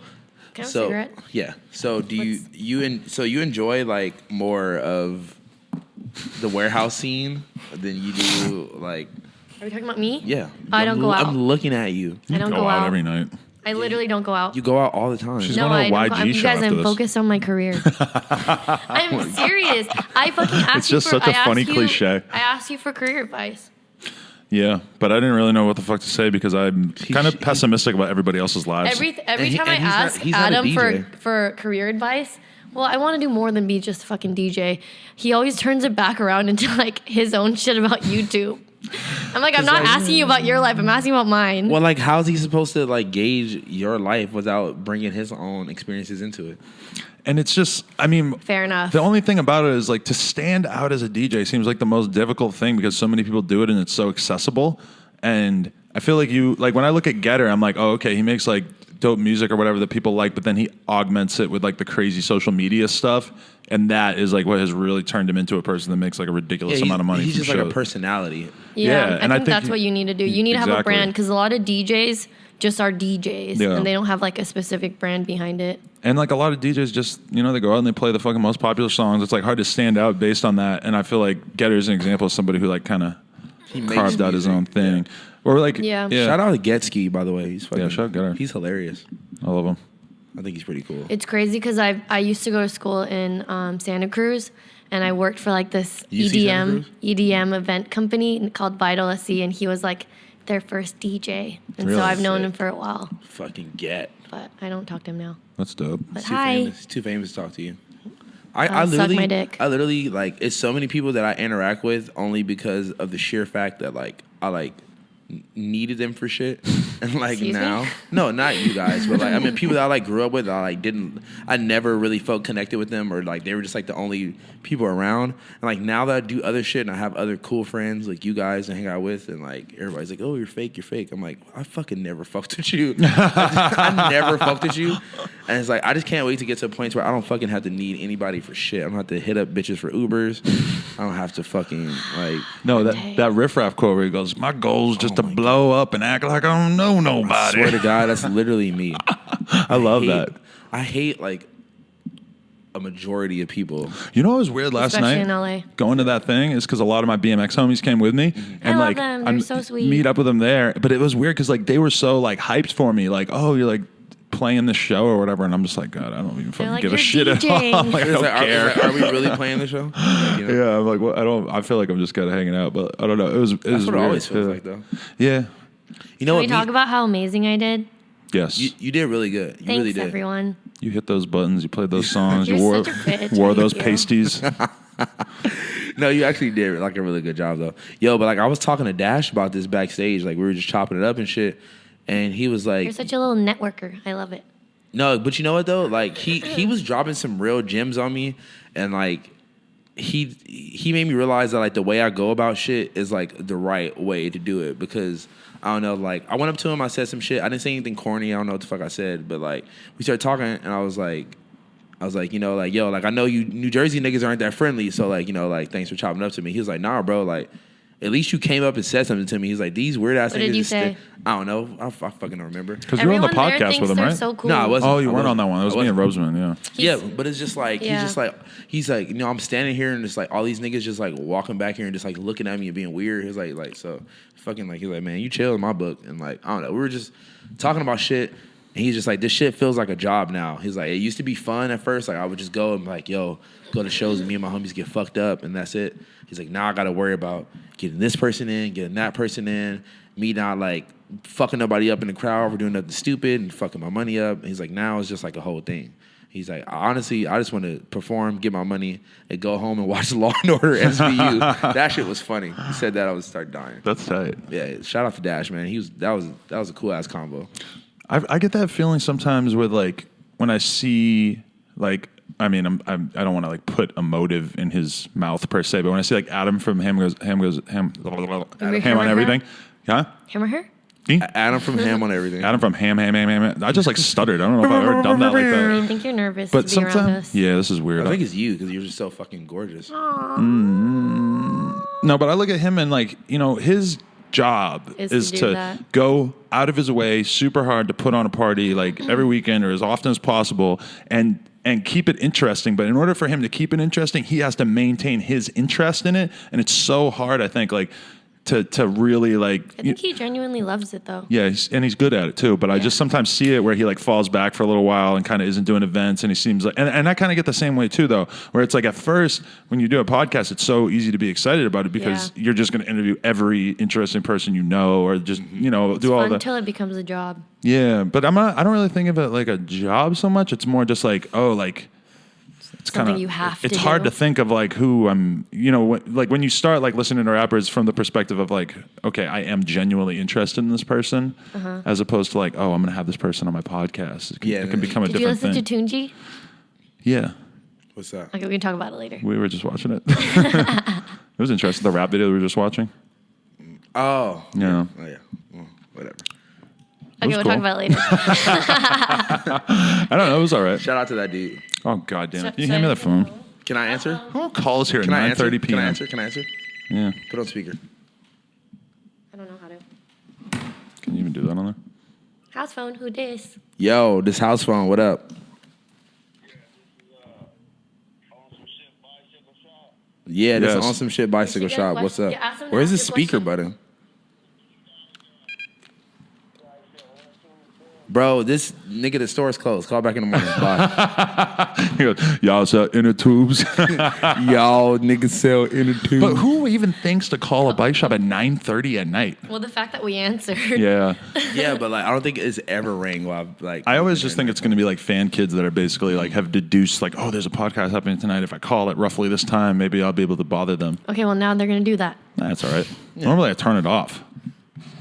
Can I have a so cigarette? yeah. So do Let's- you enjoy like more of the warehouse scene than you do like Are we talking about me? yeah. I don't go out. I'm looking at you. I don't Go go out out. every night. I literally don't go out. You go out all the time. She's No, going to a I don't. YG You show guys, after I'm this. focused on my career. I'm serious. I fucking asked It's you just for, such a I asked funny you- cliche. I asked you for career advice. Yeah, but I didn't really know what the fuck to say because I'm kind of pessimistic about everybody else's lives. Every he- time I and he's not- ask he's not a Adam DJ. for career advice, well, I want to do more than be just a fucking DJ. He always turns it back around into like his own shit about YouTube. I'm like, I'm not asking you about your life. I'm asking about mine. Well, like, how's he supposed to like gauge your life without bringing his own experiences into it? And it's just, I mean, Fair enough. the only thing about it is like to stand out as a DJ seems like the most difficult thing because so many people do it and it's so accessible. And I feel like when I look at Getter, I'm like, oh, okay, he makes like dope music or whatever that people like, but then he augments it with like the crazy social media stuff. And that is like what has really turned him into a person that makes like a ridiculous amount of money. He's from just like a shows. personality. Yeah, I think that's what you need to do. You need to have a Exactly. brand because a lot of DJs just are DJs Yeah. and they don't have like a specific brand behind it. And like a lot of DJs just, they go out and they play the fucking most popular songs. It's like hard to stand out based on that. And I feel like Getter is an example of somebody who like kind of makes carved out his music. own thing. Or like, Yeah. Shout out to Getski, by the way. He's fucking, shout out Getter. He's hilarious. I love him. I think he's pretty cool. It's crazy because I used to go to school in Santa Cruz and I worked for like this UC Santa EDM event company called Vital SE and he was like their first DJ. And Really? so I've known Sick. him for a while, Fucking Get. but I don't talk to him now. That's dope. But Too hi. famous. Too famous to talk to you. I Suck literally, my dick. I literally like. It's so many people that I interact with only because of the sheer fact that like I like needed them for shit, and like Excuse me? now, no, not you guys, but like I mean people that I like grew up with. I never really felt connected with them, or like they were just like the only people around. And like now that I do other shit and I have other cool friends like you guys to hang out with, and like everybody's like, oh, you're fake. I'm like, I fucking never fucked with you. I never fucked with you. And it's like I just can't wait to get to a point where I don't fucking have to need anybody for shit. I don't have to hit up bitches for Ubers. I don't have to fucking like. No, Dang. that Riff Raff quote where he goes, my goal is just to blow up and act like I don't know I nobody. swear to God, that's literally me. I love that. I hate like a majority of people. You know what was weird last Especially night? in LA. Going to that thing is because a lot of my BMX homies came with me, and love like them. They're so sweet. meet up with them there. But it was weird because like they were so like hyped for me, like oh you're like playing the show or whatever, and I'm just like God, I don't even fucking like, give a "You're shit at all. DJing." Like, I It's don't like, care. are we really playing the show? You know? Yeah, I'm like well, I feel like I'm just kind of hanging out, but I don't know. It was That's what weird. it always feels Yeah. like though. Yeah. You know Can what? we talk about how amazing I did? Yes. You did really good. You Thanks, really did. everyone. You hit those buttons. You played those songs. You're you wore such a bitch. wore I those hate you. pasties. No, you actually did like a really good job though. Yo, but like I was talking to Dash about this backstage. Like we were just chopping it up and shit. And he was like, You're such a little networker. I love it. no, but you know what though? Like he was dropping some real gems on me, and like he made me realize that like the way I go about shit is like the right way to do it because I don't know. Like I went up to him, I said some shit. I didn't say anything corny. I don't know what the fuck I said, but like we started talking, and I was like, you know, like yo, like I know you New Jersey niggas aren't that friendly, so like you know, like thanks for chopping up to me. He was like, nah, bro, like. At least you came up and said something to me. He's like, these weird ass niggas. What did you just say? I don't know. I fucking don't remember. Because you were on the Everyone there podcast thinks with him, they're right? so cool. No, I wasn't. Oh, you I weren't on wasn't. that one. It was I me and wasn't. Roseman. Yeah. Yeah, but it's just like Yeah. he's like you know I'm standing here and it's like all these niggas just like walking back here and just like looking at me and being weird. He's like so fucking like he's like man you chill in my book and like I don't know we were just talking about shit And he's just like, this shit feels like a job now. He's like, it used to be fun at first. Like I would just go and be like, yo, go to shows and me and my homies get fucked up and that's it. He's like, now I got to worry about getting this person in, getting that person in, me not like fucking nobody up in the crowd for doing nothing stupid and fucking my money up. And he's like, now it's just like a whole thing. He's like, honestly, I just want to perform, get my money, and go home and watch Law and Order SVU. That shit was funny. He said that, I would start dying. That's tight. Yeah, shout out to Dash, man. That was a cool ass combo. I get that feeling sometimes with like when I see like I mean I don't want to like put a motive in his mouth per se, but when I see like Adam from Ham on Everything, huh? Him or her? Adam from Ham on Everything. Adam from Ham. I just like stuttered. I don't know if I've ever done that like that. I think you're nervous But to be around sometimes, us. yeah, this is weird. I think it's you because you're just so fucking gorgeous. No, but I look at him and like, you know, his job is to do to that. go out of his way super hard to put on a party like every weekend or as often as possible and keep it interesting. But in order for him to keep it interesting, he has to maintain his interest in it. And it's so hard, I think, like to really like. I think he genuinely loves it though. Yeah, he's good at it too. But I just sometimes see it where he like falls back for a little while and kind of isn't doing events, and he seems like, and I kind of get the same way too, though, where it's like at first when you do a podcast, it's so easy to be excited about it because you're just going to interview every interesting person you know, or just do all Fun the. until it becomes a job. Yeah, but I don't really think of it like a job so much. It's more just like it's Something kind of you have to It's hard do. to think of like who I'm. Like when you start like listening to rappers from the perspective of like, okay, I am genuinely interested in this person, as opposed to like, oh, I'm gonna have this person on my podcast. It can become a Did you different listen thing. to Tunji? Yeah, What's that? Okay, we can talk about it later. we were just watching it. It was interesting. The rap video we were just watching. Oh. Yeah. Oh yeah. Well, whatever. Okay, was we'll cool. talk about it later. I don't know. It was all right. Shout out to that dude. Oh god damn it! So- Can you hand me that phone? Can I answer? Who calls here at Can I answer? 9:30 p.m.? Can I answer? Yeah. Put on speaker. I don't know how to. Can you even do that on there? House phone, who dis? Yo, this house phone. What up? Yeah, this Yes. awesome shit bicycle Did you get a shop. What's question? up? Yeah, ask them to Where's the ask you a speaker question. button? Bro, this nigga, the store's closed. Call back in the morning. Bye. He goes, y'all sell inner tubes. Y'all niggas sell inner tubes. But who even thinks to call a bike shop at 9:30 at night? Well, the fact that we answered. Yeah. Yeah, but like I don't think it's ever rang while like. I always just think it's going to be like fan kids that are basically like have deduced like, oh, there's a podcast happening tonight. If I call it roughly this time, maybe I'll be able to bother them. Okay, well now they're gonna do that. Nah, that's all right. Normally I turn it off.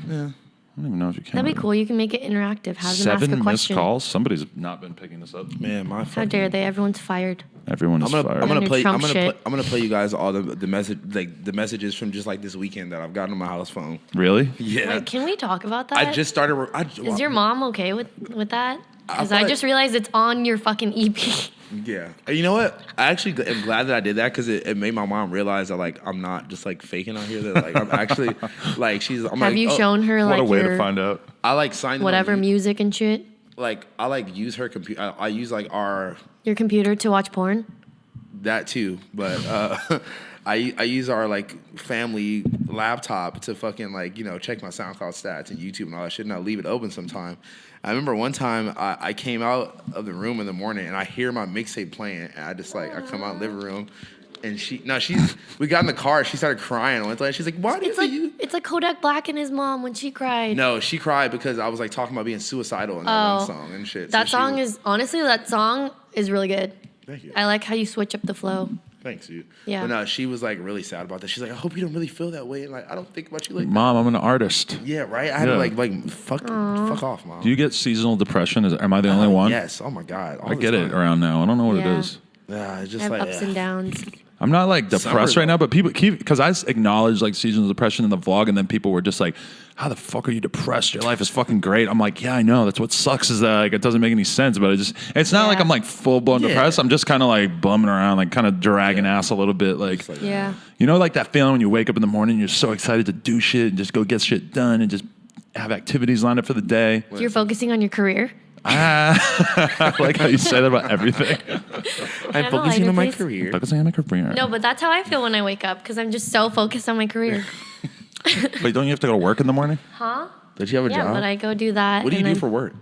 Yeah. I don't even know if you can. That'd be cool. You can make it interactive. Have them ask a 7 missed question. calls. Somebody's not been picking this up. Man, my How fucking. dare they? Everyone's fired. Everyone is fired. I'm gonna Your play. Trump shit. I'm gonna play you guys all the message like the messages from just like this weekend that I've gotten on my house phone. Really? Yeah. Wait, can we talk about that? I just started. Is your mom okay with that? Because feel I like- just realized it's on your fucking EP. Yeah. You know what? I actually am glad that I did that because it made my mom realize that like I'm not just like faking out here. That like I'm actually like she's. I'm Have like, you oh, shown her What like a way your to find out. I like signed whatever music and shit? Like I like use her computer. I use like our Your computer to watch porn? that too, but I use our like family laptop to fucking like check my SoundCloud stats and YouTube and all that shit, and I leave it open sometime. I remember one time I came out of the room in the morning and I hear my mixtape playing, and I just like I come out in the living room, and we got in the car. She started crying. She's like, "Why did you?" It's like Kodak Black and his mom when she cried. No, she cried because I was like talking about being suicidal in that one song and shit. That So song is really good. Thank you. I like how you switch up the flow. Thanks, dude. Yeah. But no, she was like really sad about that. She's like, I hope you don't really feel that way. And like, I don't think about you like that. Mom, I'm an artist. Yeah, right. I had to Yeah. like fuck off, mom. Do you get seasonal depression? Am I the only one? Yes. Oh my god. All I the get it time. around now. I don't know what it Yeah. is. Yeah, it's I just have like ups and downs. I'm not like depressed Summer, right now, but people keep because I acknowledged like seasonal depression in the vlog, and then people were just like, "How the fuck are you depressed? Your life is fucking great." I'm like, "Yeah, I know. That's what sucks is that like it doesn't make any sense." But it's not like Yeah. I'm like full blown Yeah. depressed. I'm just kind of like bumming around, like kind of dragging ass a little bit, like. Yeah. You know, like that feeling when you wake up in the morning, you're so excited to do shit and just go get shit done and just have activities lined up for the day. You're focusing on your career. I like how you say that about everything. I'm a focusing lighter, on my please? career. Focusing on my career. No, but that's how I feel when I wake up because I'm just so focused on my career. Wait, don't you have to go to work in the morning? Huh? Does she have a Yeah, job? but I go do that. What do you and do then for work?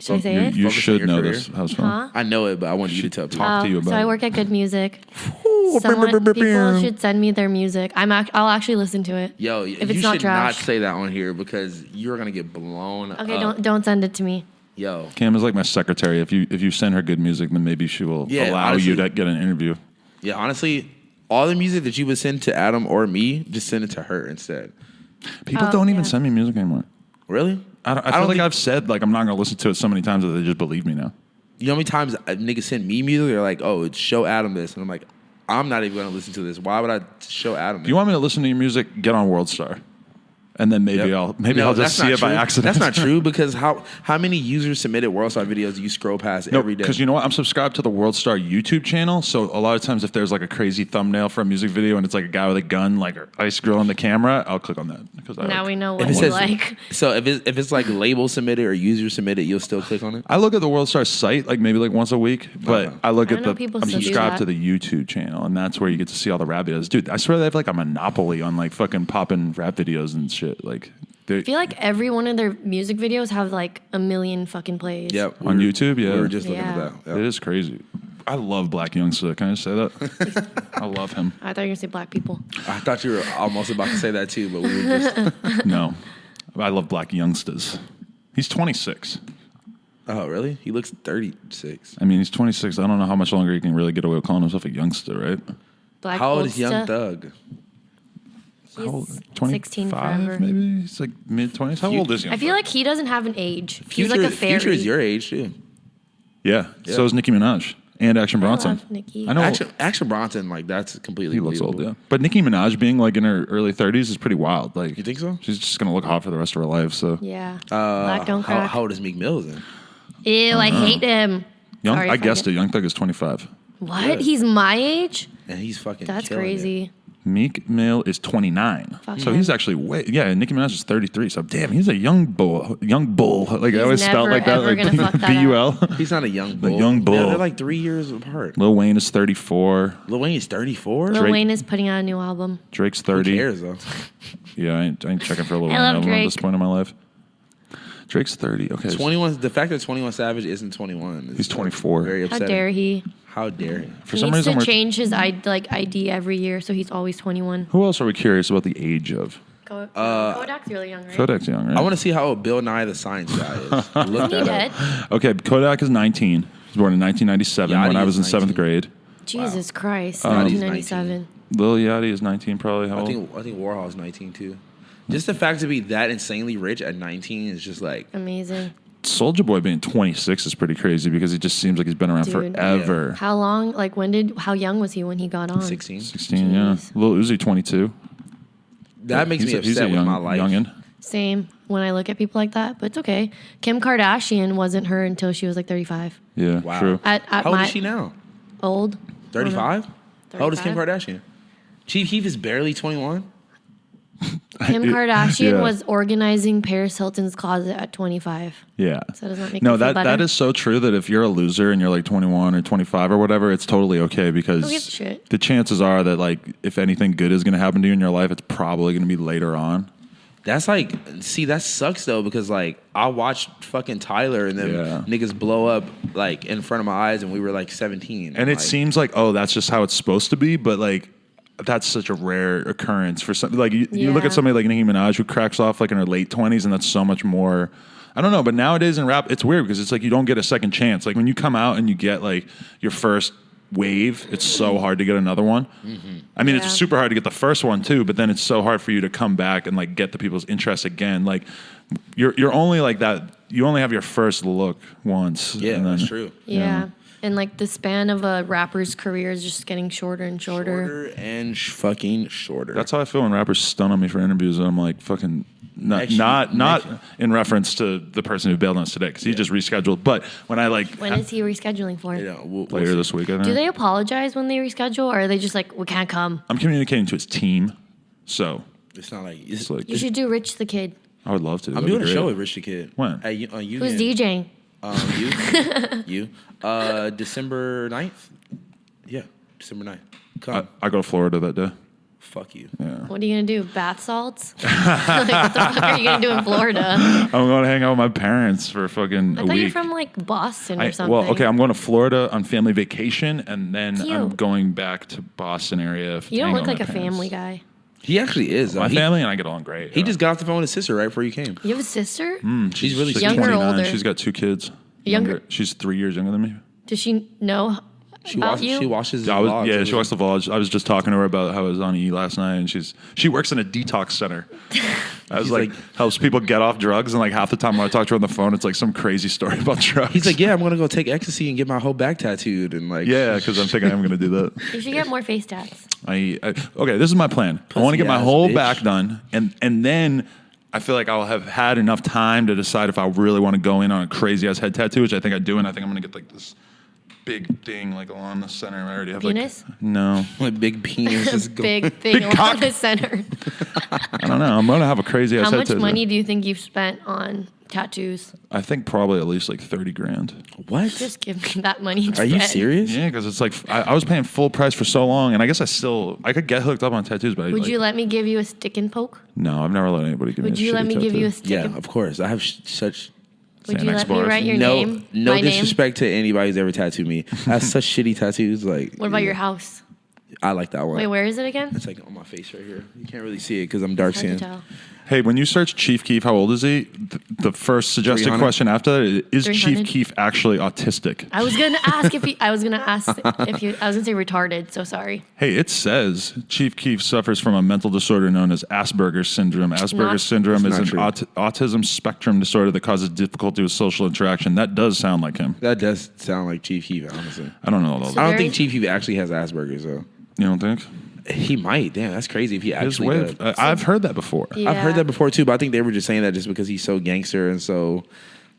Should I say you, it? you Focus on should your know career. this. How's fun? I know it, but I wanted you to tell people. Talk to you about So I it. work at Good Music. People should send me their music. I'll actually listen to it. Yo, if you it's not should trash. not say that on here because you're gonna get blown Okay, up. don't send it to me. Yo, Cam is like my secretary. If you send her good music, then maybe she will Yeah, allow honestly. you to get an interview. yeah. Honestly, all the music that you would send to Adam or me, just send it to her instead. People don't even yeah. send me music anymore. Really? I feel like think- I've said like I'm not gonna listen to it so many times that they just believe me now. You know how many times niggas send me music? They're like, "Oh, show Adam this," and I'm like, "I'm not even gonna listen to this. Why would I show Adam?" If you want me to listen to your music, get on World Star, and then maybe Yep. I'll just that's see not it by true. accident. That's not true because how many users submitted WorldStar videos do you scroll past No, every day? because you know what? I'm subscribed to the World Star YouTube channel, so a lot of times if there's like a crazy thumbnail for a music video and it's like a guy with a gun, like an ice grill on the camera, I'll click on that because Now we know what if it you says like. so, if it's like label submitted or user submitted, you'll still click on it. I look at the World Star site like maybe like once a week, but Okay. I look I at know the. people I'm still do subscribed that. to the YouTube channel, and that's where you get to see all the rap videos. Dude, I swear they have like a monopoly on like fucking popping rap videos and shit. Like I feel like every one of their music videos have like a million fucking plays. Yep, On YouTube, yeah. we were just looking Yeah. at that. it Yep. is crazy. I love Black Youngster. Can I just say that? I love him. I thought you were gonna say black people. I thought you were almost about to say that too, but we were just. No, I love Black Youngsters. He's 26. Oh, really? He looks 36. I mean, he's 26. I don't know how much longer he can really get away with calling himself a youngster, right? Black How old is Young Bolsta, Thug? He's How old? 16 forever. maybe? He's like mid 20s. How old is he? I feel like he doesn't have an age. He's Future, like a fairy. Future is your age too. Yeah. Yeah. So is Nicki Minaj and Action I Bronson. love Nicki. I know Action Bronson, like that's completely. he looks old, believable. yeah. But Nicki Minaj being like in her early 30s is pretty wild. Like, You think so? She's just gonna look hot for the rest of her life. So Yeah. Black don't How, crack. how old is Meek Mill then? Ew, I hate him. Young, Sorry I if guessed get- it. Young Thug is 25. What? Good. He's my age? And he's fucking. That's killing crazy. It. Meek Mill is 29. Fuck So him. he's actually way, yeah, and Nicki Minaj is 33. So damn, he's a young bull. Like I always spelled never, like that, ever like gonna fuck that B-U-L. He's not a young bull. young bull. They're like 3 years apart. Lil Wayne is 34. Lil Wayne is 34. Lil Drake- Wayne is putting out a new album. Drake's Who 30. cares though? Yeah, I ain't checking for a Lil I Wayne love album at this Drake. point in my life. Drake's 30. Okay. 21. The fact that 21 Savage isn't 21. Is He's 24. Very How upsetting. dare he? How dare he? For He some needs reason, to we're, change his ID every year, so he's always 21. who else are we curious about the age of? Kodak's really young, right? Kodak's young, right? I want to see how old Bill Nye the Science Guy is. Look He that dead? up. Okay, Kodak is 19. He was born in 1997 when Yachty I was in is 7th 19. grade. Jesus Christ, Yachty's 1997. Lil Yachty is 19, probably. How I old? think Warhol's 19 too. Just the fact to be that insanely rich at 19 is just like Amazing. Soulja Boy being 26 is pretty crazy because he just seems like he's been around Dude. forever. How long? Like how young was he when he got on? 16. 16, yeah. Jeez. Lil Uzi, 22. That makes me He's upset a young, with my life. youngin'. Same when I look at people like that, but it's okay. Kim Kardashian wasn't her until she was like 35. Yeah, Wow. true. At How old my is she now? old 35? How old is Kim 35? Kardashian? Chief Keef is barely 21. Kim Kardashian Yeah. was organizing Paris Hilton's closet at 25. Yeah. So does that make No, me feel that better? is so true that if you're a loser and you're like 21 or 25 or whatever, it's totally okay Who gives a because shit? the chances are that like if anything good is going to happen to you in your life, it's probably going to be later on. That's like, see, that sucks though because like I watched fucking Tyler and then Yeah. niggas blow up like in front of my eyes and we were like 17. And it like, seems like, oh, that's just how it's supposed to be, but like that's such a rare occurrence for some. Like you look Yeah. at somebody like Nicki Minaj who cracks off like in her late 20s, and that's so much more. I don't know, but nowadays in rap, it's weird because it's like you don't get a second chance. Like when you come out and you get like your first wave, it's so hard to get another one. I mean, Yeah. it's super hard to get the first one too, but then it's so hard for you to come back and like get the people's interest again. Like you're only like that. You only have your first look once. Yeah, and then- that's true. Yeah. And like the span of a rapper's career is just getting shorter and shorter. Shorter and fucking shorter. That's how I feel when rappers stun on me for interviews, and I'm like, fucking, Next not year. in reference to the person who bailed on us today, because he just rescheduled. But when I like When is he rescheduling for? you know, we'll later see. this week, I think, Do they apologize when they reschedule, or are they just like, we can't come? I'm communicating to his team, so It's not like it's like You should do Rich the Kid. I would love to. I'm That'd doing be a great. show with Rich the Kid. When? On Union. Who's DJing? You. December 9th? Yeah, December 9th. Come. I go to Florida that day. Fuck you. What are you gonna do? Bath salts? Like, what the fuck are you gonna do in Florida? I'm going to hang out with my parents for fucking I a thought week. you're from like Boston or something. Well, okay, I'm going to Florida on family vacation, and then I'm Cute. going back to Boston area. You don't hang look out with like a my parents. family guy. He actually is. My he, family and I get along great. he just got off the phone with his sister right before you came. You have a sister? She's really She's Younger or 29. older? She's got 2 kids. Younger? She's 3 years younger than me. Does she know She about watches. you? She watches. His I was, vlogs yeah, every she watched the vlog. I was just talking to her about how I was on E last night, and she works in a detox center. I was He's like, like- helps people get off drugs, and like half the time when I talk to her on the phone, it's like some crazy story about drugs. He's like, yeah, I'm gonna go take ecstasy and get my whole back tattooed, and like, yeah, because I'm thinking I'm going to do that. You should get more face tats. Okay, this is my plan. I want to get my Pussy-ass whole bitch. back done, and then I feel like I'll have had enough time to decide if I really want to go in on a crazy ass head tattoo, which I think I do, and I think I'm going to get like this big thing like along the center. I already have Penis? like no, like big penis, just go. Big thing along cock. the center. I don't know. I'm going to have a crazy ass How head much tattoo. money do you think you've spent on tattoos? I think probably at least like 30 grand. What? Just give me that money. Are you instead. serious? Yeah, because it's like I was paying full price for so long, and I guess I could get hooked up on tattoos, but Would you let me give you a stick and poke? No, I've never let anybody give me. Would a you let shitty me give you a tattoo. stick Yeah, and of course. I have such Would Say you next let me bars. write your no name? no My name? disrespect to anybody who's ever tattooed me. I have such shitty tattoos. Like, What about yeah. your house? I like that one. Wait, where is it again? It's like on my face right here. You can't really see it because I'm dark Hard to skinned. tell. Hey, when you search Chief Keef, how old is he? The first suggested 300? question after that is 300? Chief Keef actually autistic? I was gonna ask if he. I was gonna ask if you. I was gonna say retarded. So sorry. Hey, it says Chief Keef suffers from a mental disorder known as Asperger's syndrome. Asperger's not- syndrome is It's an not true. autism spectrum disorder that causes difficulty with social interaction. That does sound like him. That does sound like Chief Keef, honestly. I don't know all I that. don't Very- think Chief Keef actually has Asperger's though. You don't think? He might. Damn, that's crazy if he His actually way does. of, I've heard that before. Yeah. I've heard that before too, but I think they were just saying that just because he's so gangster and so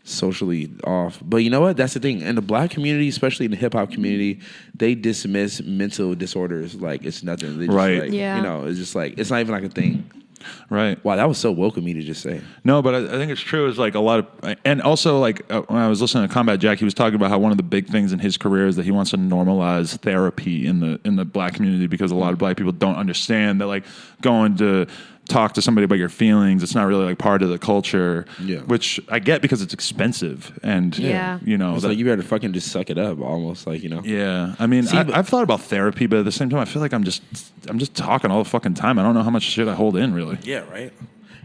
socially off. But you know what? That's the thing. In the black community, especially in the hip hop community, they dismiss mental disorders like it's nothing. They just Right. Like, Yeah. You know, it's just like it's not even like a thing. Right. Wow, that was so woke of me to just say. No, but I think it's true. Is like a lot of, and also like when I was listening to Combat Jack, he was talking about how one of the big things in his career is that he wants to normalize therapy in the black community because a lot of black people don't understand that like going to talk to somebody about your feelings, it's not really like part of the culture. Yeah. Which I get because it's expensive and Yeah. you know It's that- like you better fucking just suck it up, almost like, you know. yeah, I mean, See, but- I've thought about therapy, but at the same time, I feel like I'm just talking all the fucking time. I don't know how much shit I hold in, really. Yeah, right.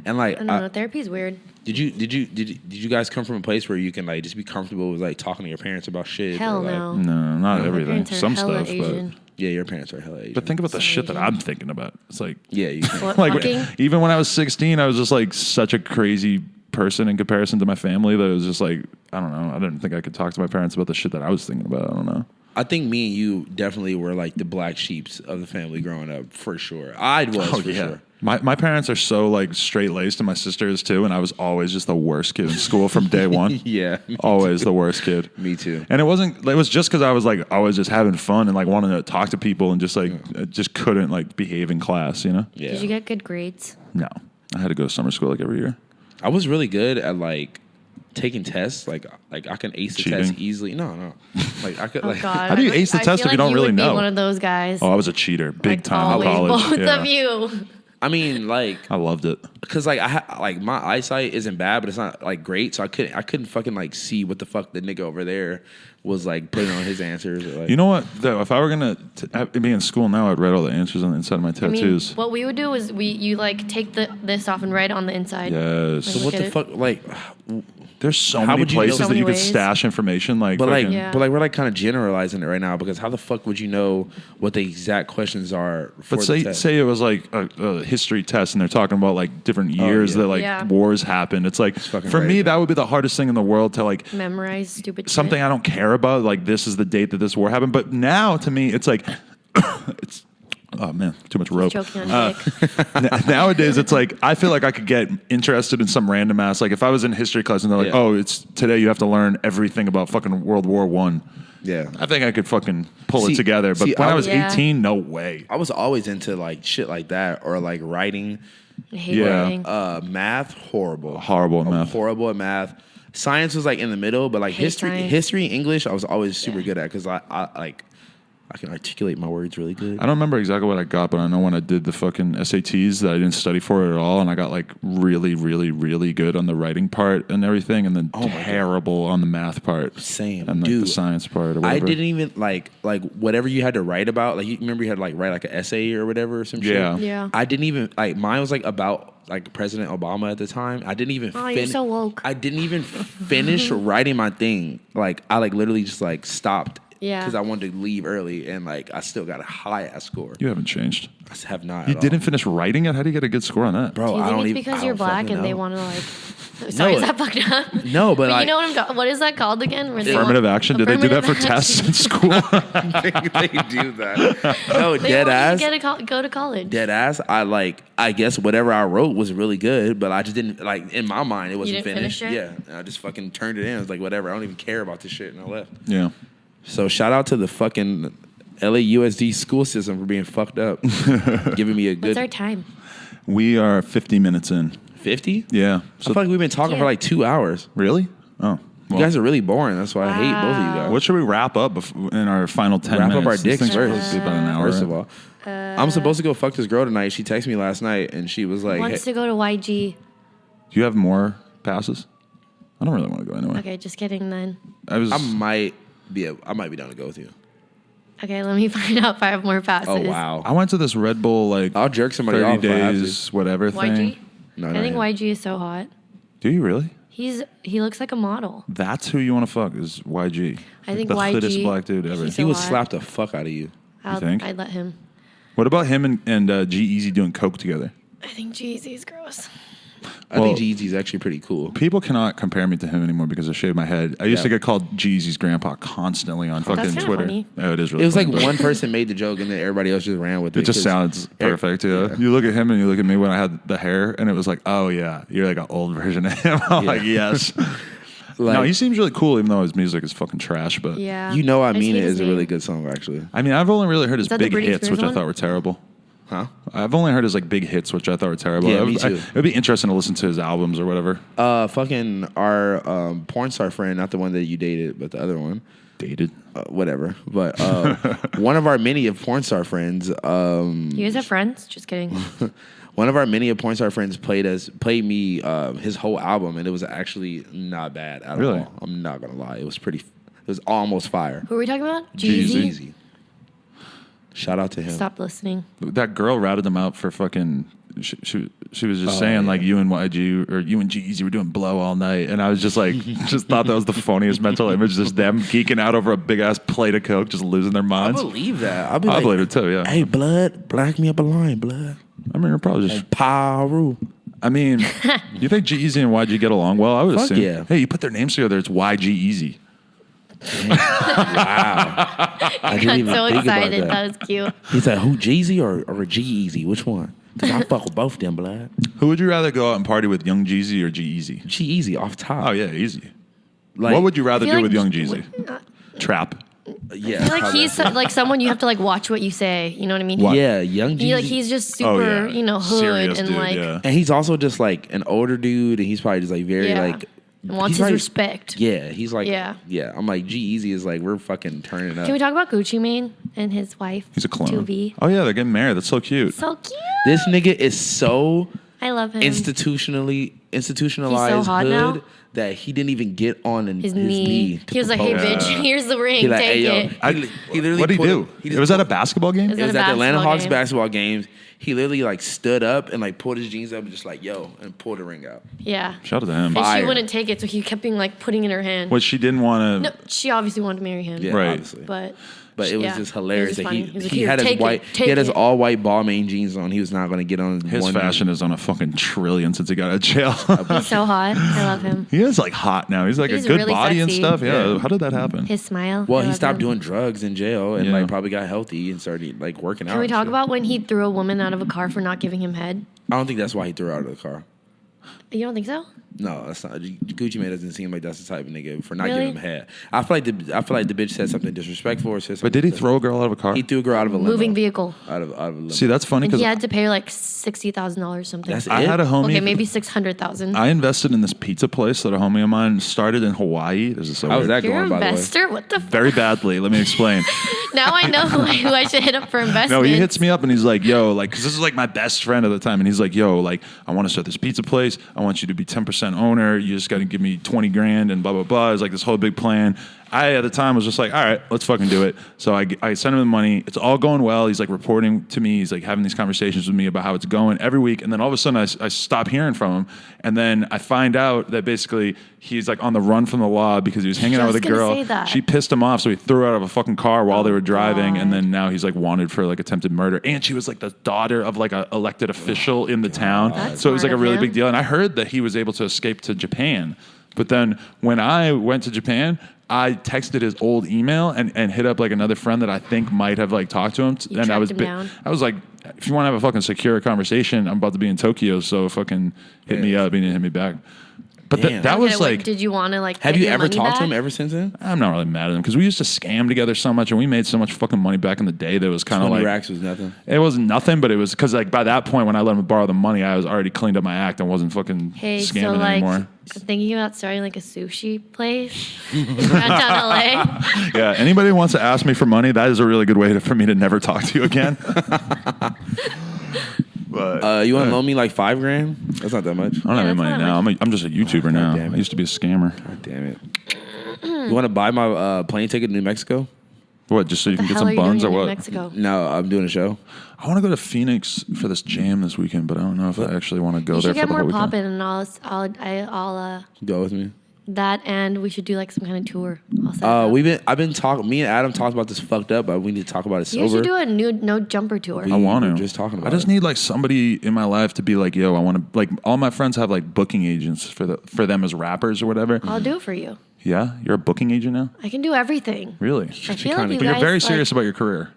And like, I don't know. Therapy's weird. did you guys come from a place where you can like just be comfortable with like talking to your parents about shit? Hell or, like, no. No, not My everything. parents are Some hella stuff, Asian. Yeah, your parents are hella Asian. but think about the So shit that Asian. I'm thinking about. It's like, yeah, you can. What, like fucking? even when I was 16, I was just like such a crazy person in comparison to my family that it was just like, I don't know. I didn't think I could talk to my parents about the shit that I was thinking about. I don't know. I think me and you definitely were like the black sheeps of the family growing up, for sure. I was for sure. My parents are so like straight laced, and my sister is too. And I was always just the worst kid in school from day one. Yeah, me Always the worst kid. Me too. And it was just because I was like always just having fun and like wanting to talk to people and just like just couldn't like behave in class, you know? Yeah, Did you get good grades? No, I had to go to summer school like every year. I was really good at like taking tests. Like I can ace the test Cheating? easily. No, like I could Oh like. God. How do you ace the I test feel if you don't like really would be know? one of those guys. Oh, I was a cheater, big Like, time in always, college. both Yeah. of you. I mean, like, I loved it. cause like like my eyesight isn't bad, but it's not like great. So I couldn't fucking like see what the fuck the nigga over there was like putting on his answers. Or, like, You know what? Though, if I were gonna be in school now, I'd write all the answers on the inside of my I mean, tattoos. what we would do is you like take this off and write it on the inside. Yes. Like, what look the at fuck? Like, There's so How many would you know- places So that many you could ways. stash information. Like, but like, fucking- Yeah. but like, we're like kind of generalizing it right now because how the fuck would you know what the exact questions are for But the test? say it was like a history test, and they're talking about like different years yeah. that like Yeah. wars happened. It's like fucking for me, crazy. that would be the hardest thing in the world to like Memorize stupid something shit. I don't care about. Like this is the date that this war happened. But now to me, it's like it's. Oh man, too much rope. Choking on dick. Nowadays, it's like I feel like I could get interested in some random ass. Like if I was in history class and they're like, Yeah. "Oh, it's today you have to learn everything about fucking World War One." yeah. I think I could fucking pull See- it together. But see, when I I was was- Yeah. 18, no way. I was always into like shit like that or like writing. I hate Yeah. writing. Math, horrible. Horrible at I'm math. Horrible at math. Science was like in the middle, but like Hate science. history, English, I was always super good at because I like I can articulate my words really good. I don't remember exactly what I got, but I know when I did the fucking SATs that I didn't study for it at all, and I got like really, really, really good on the writing part and everything, and then terrible on the math part. Same, and like dude. the science part or I whatever. didn't even like whatever you had to write about. Like you remember you had to like write like an essay or whatever or some Yeah. shit. Yeah. I didn't even like mine was like about like President Obama at the time. I didn't even. Oh, you're so woke. I didn't even finish writing my thing. Like I like literally just like stopped. Yeah. Because I wanted to leave early and like I still got a high ass score. You haven't changed. I have not. You at didn't all. finish writing it? How do you get a good score on that? Bro. Do you I think don't it's even. because I you're don't black fucking and they know. want to like? Sorry, is that fucked up? No, but But like, you know what is that called again? Where they Affirmative want- action? Did they do that for affirmative tests action. in school? they do that. No, They dead want ass. you to go to college. Dead ass. I guess whatever I wrote was really good, but I just didn't like in my mind it wasn't didn't finished. finish it? Yeah, and I just fucking turned it in. I was like, whatever. I don't even care about this shit, and I left. Yeah. So shout out to the fucking LAUSD school system for being fucked up, giving me a What's our good time? We are 50 minutes in. 50. Yeah. I feel like we've been talking Yeah. for like 2 hours. Really? Oh. You guys are really boring. That's why I hate both of you guys. What should we wrap up in our final 10 Wrap minutes? up our This dicks thing's supposed first. to be about an hour. First of all, I'm supposed to go fuck this girl tonight. She texted me last night and she was like, Wants hey, to go to YG. Do you have more passes? I don't really want to go anyway. Okay, just kidding then. I was. I might be down to go with you. Okay, let me find out if I have more passes. Oh wow. I went to this Red Bull like I'll jerk somebody 30 off if I have to. days whatever thing. YG? No, I not think him. YG is so hot. Do you really? He looks like a model. That's who you want to fuck is YG. I think the YG hottest black dude ever. he's He so would hot. slap the fuck out of you. think? I'd let him. What about him and G Easy doing coke together? I think Jeezy's gross. I Well- think Jeezy's actually pretty cool. People cannot compare me to him anymore because I shaved my head. I used to get called Jeezy's grandpa constantly on fucking kinda Twitter. funny. Oh, it is really It was like funny, but one person made the joke and then everybody else just ran with it. It just 'cause- sounds perfect, yeah. You look at him and you look at me when I had the hair, and it was like, oh yeah, you're like an old version of him. I'm like, yes. Like, No, he seems really cool, even though his music is fucking trash. But Yeah. You Know I just Mean hate It his is a name. really good song, actually. I mean, I've only really heard his that the big Britney hits, Spears which I one? thought were terrible. Huh? I've only heard his like big hits, which I thought were terrible. Yeah, me too. It would be interesting to listen to his albums or whatever. Fucking our porn star friend, not the one that you dated, but the other one. Dated. Whatever. But one of our many of porn star friends, You guys have friends? Just kidding. one of our many of porn star friends played me his whole album, and it was actually not bad at Really? all. I'm not gonna lie, it was almost fire. Who are we talking about? Jeezy. Jeezy. Easy. Shout out to him. Stop listening. That girl routed him out for fucking. She was just saying like you and YG or you and G-Eazy were doing blow all night, and I was just like just thought that was the funniest mental image, just them geeking out over a big ass plate of coke, just losing their I minds. believe that. I'll be I like, believe it too. Yeah. Hey, blood, black me up a line, blood. I mean, you're probably just. Paru. I mean, you think G-Eazy and YG get along well? I would Fuck assume. yeah. Hey, you put their names together, it's YG Easy. I I didn't got even so think about excited. that. That was cute. He's like, who, Jeezy or G-Eazy? Which one? Because I fuck with both them, blood. Who would you rather go out and party with, Young Jeezy or G-Eazy? G-Eazy off top. Oh yeah, easy. Like, What would you rather I do feel with like- Young Jeezy? Trap. Yeah. I feel like probably. he's like someone you have to like watch what you say. You know what I mean? What? Yeah, Young Jeezy. He's just super, Oh yeah. hood Serious and dude, like yeah. And he's also just like an older dude, and he's probably just like very Yeah. like and wants he's his probably- respect. Yeah, he's like Yeah. I'm like G-Eazy is like we're fucking turning up. Can we talk about Gucci Mane and his wife? He's a clone. 2B. Oh yeah, they're getting married. That's so cute. So cute. This nigga is so I love him. institutionalized hot hood now? that he didn't even get on his knee. to He was like, "Hey, propose. bitch, here's the ring. He like, Take hey, yo. it." He literally What did he put do? it- he It just was at put- a basketball game. Is It was at at a the Atlanta basketball Hawks game. basketball games. He literally like stood up and like pulled his jeans up and just like yo and pulled the ring out. Yeah. Shout out to him. And she Fire. wouldn't take it, so he kept being like putting it in her hand. What she didn't want to. No, she obviously wanted to marry him. Yeah, Right. obviously. But it was yeah, just hilarious it was that funny. was like, he "Here, had his take it, white take he had his it." all white ball main jeans on. He was not going to get on His one fashion is on a fucking trillion since he got out of jail. He's so hot. I love him. He is like hot now. He's like He's a good really body and sexy. stuff. Yeah. Yeah. How did that happen? His smile. Well, I he love stopped him. doing drugs in jail and Yeah. like probably got healthy and started like working out. Can we and talk shit. about when he threw a woman out of a car for not giving him head? I don't think that's why he threw her out of the car. You don't think so? No, that's not. Gucci Mane doesn't seem like that's the type of nigga for not Really? giving him head. I feel like the bitch said something disrespectful or said something. But did he throw a girl out of a car? He threw a girl out of a limo. Moving vehicle. Out of a limo. See, that's funny And because he had to pay her like $60,000 or something. That's I it? had a homie. Okay, maybe 600,000. I invested in this pizza place that a homie of mine started in Hawaii. This is so How was weird. that You're going, an by the way? investor? What the fuck? Very badly. Let me explain. Now I know who I should hit up for investment. No, he hits me up and he's like, yo, like, because this is like my best friend at the time. And he's like, yo, like, I want to start this pizza place. I want you to be 10% owner. You just got to give me 20 grand and blah, blah, blah. It's like this whole big plan. I, at the time, was just like, all right, let's fucking do it. So I sent him the money. It's all going well. He's like reporting to me. He's like having these conversations with me about how it's going every week. And then all of a sudden, I stop hearing from him. And then I find out that basically he's like on the run from the law because he was hanging out with a Just gonna girl. say that. She pissed him off, so he threw her out of a fucking car while they were driving. God. And then now he's like wanted for like attempted murder. And she was like the daughter of like an elected official in the town. That's So it was like smart a of really him. big deal. And I heard that he was able to escape to Japan. But then when I went to Japan, I texted his old email and hit up like another friend that I think might have like talked to him. You And I tracked was him down? I was like, if you want to have a fucking secure conversation, I'm about to be in Tokyo, so fucking hit me up. He didn't hit me back. But Damn. that Okay, was wait, like, did you want to like? Have get you your ever money talked to him back? ever since then? I'm not really mad at him because we used to scam together so much and we made so much fucking money back in the day that it was kind of 20 like racks was nothing. it wasn't nothing, but it was because like by that point when I let him borrow the money, I was already cleaned up my act and wasn't fucking Hey, scamming so like, anymore. I'm thinking about starting like a sushi place in downtown LA. Yeah, anybody who wants to ask me for money, that is a really good way for me to never talk to you again. But You want to loan me like $5 grand? That's not that much. I don't have any that's money not now. I'm just a YouTuber now. damn I it. used to be a scammer. God damn it. You want to buy my plane ticket to New Mexico? What? Just so you The can get hell are some you doing buns or in New what? Mexico? No, I'm doing a show. I want to go to Phoenix for this jam this weekend, but I don't know if I actually want to go You there should for get the more whole weekend. poppin' and I'll Go with me. that and we should do like some kind of tour. I'll set it up. I've been talking. Me and Adam talked about this fucked up, but we need to talk about it You sober. should do a new no jumper tour. We- I want to. were just talking I about just it. need like somebody in my life to be like, yo, I want to like. All my friends have like booking agents for them as rappers or whatever. I'll do it for you. Yeah, you're a booking agent now. I can do everything. Really? I feel like you But you're guys, very like- serious about your career.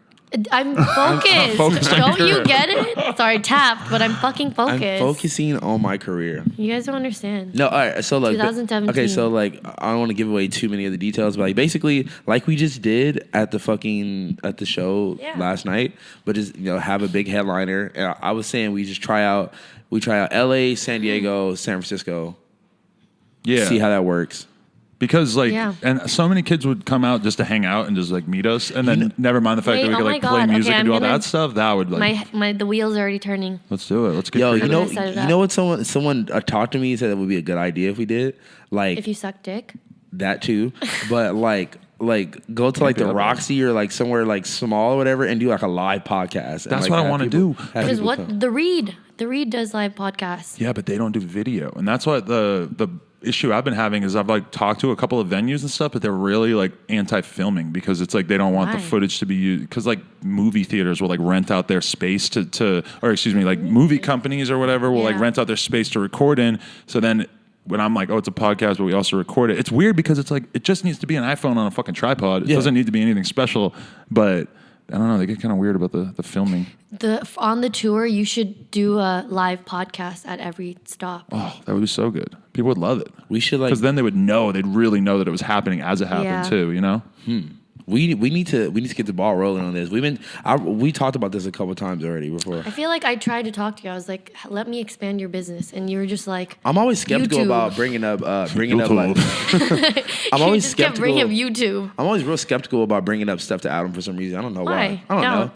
I'm focused. focused on Don't your you career. get it? Sorry, tapped, but I'm fucking I'm focused. focusing on my career. You guys don't understand. No, all right. So like, 2017. okay. So like, I don't want to give away too many of the details, but like, basically, like we just did at the show Yeah. last night, but just have a big headliner. And I was saying we just try out L.A., San Diego, San Francisco. Yeah. See how that works. Because like, Yeah. and so many kids would come out just to hang out and just like meet us, and then never mind the fact Wait, that we oh could my like play God. music Okay, and do all I'm gonna- that stuff. That would like, The wheels are already turning. let's do it. Let's get Yo, creative. you know, gonna set it you up. know what? Someone talked to me and said that would be a good idea if we did like If you suck dick. that too, but like go to like be the that bad. Roxy or like somewhere like small or whatever and do like a live podcast. And, That's like, what I have wanna people- do. have Because people what come. the Reed does live podcasts. Yeah, but they don't do video, and that's what the issue I've been having is I've like talked to a couple of venues and stuff, but they're really like anti-filming because it's like they don't want the Why? footage to be used because like movie theaters will like rent out their space or excuse me, like movie companies or whatever will like Yeah. rent out their space to record in. So then when I'm like, oh, it's a podcast, but we also record it. It's weird because it's like it just needs to be an iPhone on a fucking tripod. It Yeah. doesn't need to be anything special, but. I don't know. They get kind of weird about the filming. On the tour, you should do a live podcast at every stop. Oh, that would be so good. People would love it. We should like Because then they would know, they'd really know that it was happening as it happened Yeah. too, you know? we need to get the ball rolling on this. We talked about this a couple times already before. I feel like I tried to talk to you. I was like, let me expand your business. And you were just like, I'm always skeptical YouTube. about bringing up like I'm you always just kept bringing up skeptical. YouTube. I'm always real skeptical about bringing up stuff to Adam for some reason. I don't know Why? why. I don't No. know.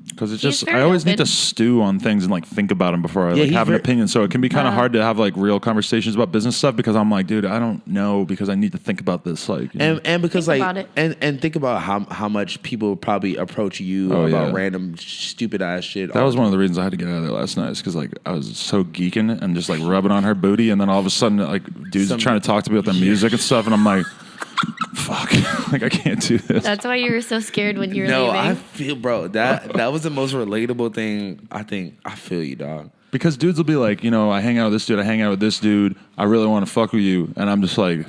Because it's He's just, very I always need to open. stew on things and like think about them before I Yeah, like he's have an very- opinion. So it can be kind of hard to have like real conversations about business stuff because I'm like, dude, I don't know because I need to think about this. Like, you know? And because Think like about it. and think about how much people probably approach you Oh, about yeah. random stupid ass shit. that was one of the reasons I had to get out of there last night is because like I was so geeking and just like rubbing on her booty. And then all of a sudden, like dudes are trying to talk to me about their music and stuff. And I'm like, fuck, like I can't do this. That's why you were so scared when you were No, leaving. I feel, bro, that was the most relatable thing. I think I feel you, dog. Because dudes will be like, I hang out with this dude, I hang out with this dude, I really want to fuck with you, and I'm just like,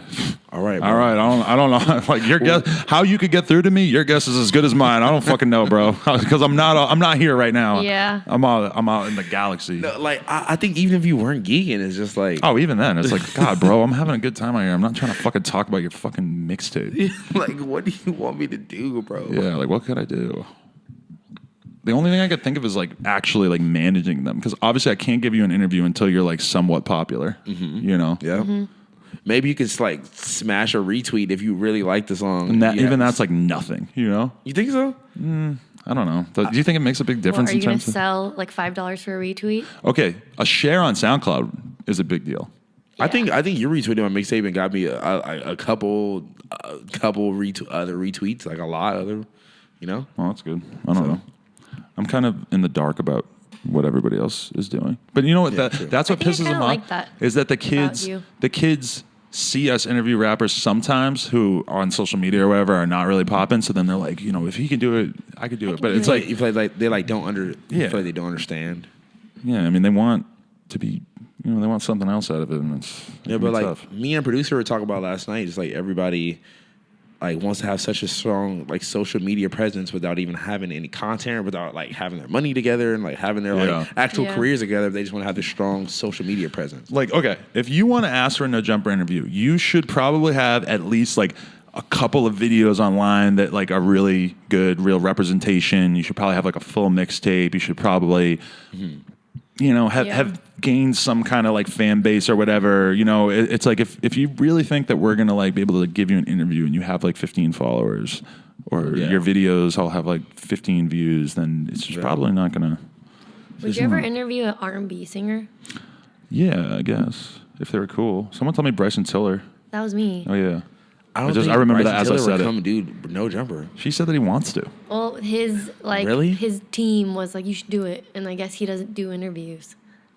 All right, bro. all right, I don't know, like your guess, how you could get through to me, your guess is as good as mine. I don't fucking know, bro, because I'm not here right now. Yeah. I'm out in the galaxy. No, like I think even if you weren't geeking, it's just like Oh, even then, it's like, God, bro, I'm having a good time out here. I'm not trying to fucking talk about your fucking mixtape. like what do you want me to do, bro? Yeah, like what could I do? The only thing I could think of is like actually like managing them, because obviously I can't give you an interview until you're like somewhat popular. You know, Yeah. Maybe you could like smash a retweet if you really like the song. and that Yeah. even that's like nothing. You know, You think so? I don't know. Do you think it makes a big Well, difference are you in gonna terms of? sell like $5 for a retweet? Okay, a share on SoundCloud is a big deal. I think you retweeted my mixtape and got me a couple other retweets, like a lot of them. You know? Well, that's good. I don't know. I'm kind of in the dark about what everybody else is doing. But you know what? true. That's what I think I pisses them kinda off. like that is that you. the kids see us interview rappers sometimes who on social media or whatever are not really popping. So then they're like, if he can do it, I could do it. But it's like, you feel like they like don't Yeah. feel like they don't understand. yeah, I mean, they want to be, they want something else out of it, and it's Yeah, it but can be like tough. me and producer were talking about last night, just like everybody like wants to have such a strong like social media presence without even having any content, without like having their money together and like having their Yeah. like actual Yeah. careers together. They just want to have this strong social media presence. Like, okay, if you want to ask for a No Jumper interview, you should probably have at least like a couple of videos online that like are really good, real representation. You should probably have like a full mixtape. You should probably, have gained some kind of like fan base or whatever. It's like if you really think that we're gonna like be able to give you an interview and you have like 15 followers, or Yeah. your videos all have like 15 views, then it's just probably not gonna. Would you ever interview an R&B singer? Yeah, I guess if they were cool. Someone told me Bryson Tiller. That was me. Oh yeah. I I remember that as I said it. Come, dude, No Jumper. She said that he wants to. Well, his Really? his team was like, you should do it, and I guess he doesn't do interviews.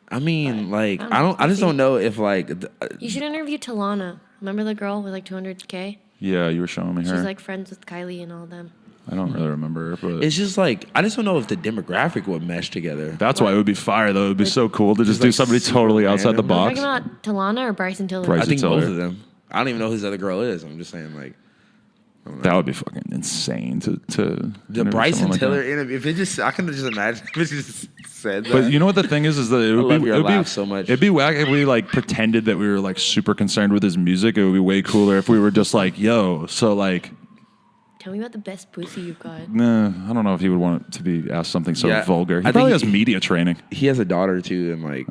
I mean, like I don't know. I just don't know if like You should interview Talana. Remember the girl with like 200K? Yeah, you were showing me her. She's like friends with Kylie and all of them. I don't really remember her, but it's just like I just don't know if the demographic would mesh together. that's why it would be fire, though. It would be so cool to just do like somebody super totally outside the random. box. Talking about Talana or Bryson Tiller? Bryson I think Tiller. both of them. I don't even know who his other girl is. I'm just saying like That would be fucking insane to the interview Bryson someone like Tiller that. interview. If it just I can just imagine if it just said that. But you know what the thing is that it would love be, your it would be laugh so much. It'd be whack if we like pretended that we were like super concerned with his music. It would be way cooler if we were just like, yo, so like. Tell me about the best pussy you've got. Nah, I don't know if he would want to be asked something so Yeah, vulgar. He I probably think has media training. he has a daughter too, and like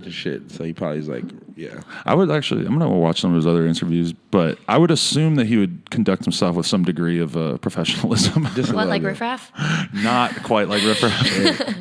just shit. So he probably is like, yeah. I would actually, I'm going to watch some of his other interviews, but I would assume that he would conduct himself with some degree of professionalism. Just a What, little like bit. Riff Raff? Not quite like Riff Raff.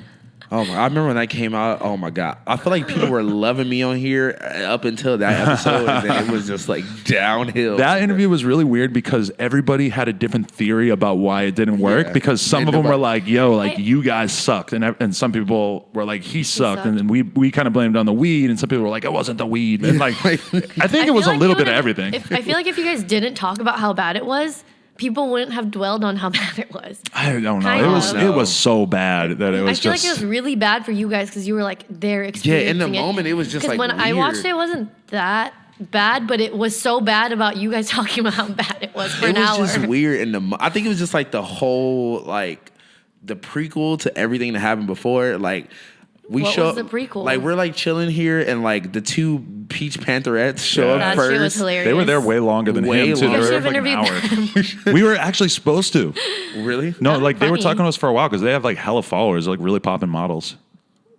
Oh my! I remember when that came out. Oh my god! I feel like people were loving me on here up until that episode, and then it was just like downhill. That interview was really weird because everybody had a different theory about why it didn't work. Yeah. Because some And of them were nobody- like, "Yo, like I- you guys sucked," and some people were like, "He sucked," sucked. and then we kind of blamed on the weed, and some people were like, "It wasn't the weed," and like I think I it was feel a like little you bit of would've- everything. I feel like if you guys didn't talk about how bad it was, people wouldn't have dwelled on how bad it was. I don't know. Kind It of. was so bad that it was I feel just. like it was really bad for you guys because you were like there experiencing in the moment, it was just, 'Cause like, when I watched weird. it, it wasn't that bad, but it was so bad about you guys talking about how bad it was for it an was hour. just weird. I think it was just like the whole like the prequel to everything that happened before. Like we What show was the prequel? Like we're like chilling here, and like the two Peach Pantherettes show Yeah. up That first. shit was hilarious. They were there way longer than Way him too. They longer. were You there should for like an have interviewed hour. We were actually supposed to. Really? No, That'd like be they were funny. talking to us for a while because they have like hella followers, like really popping models.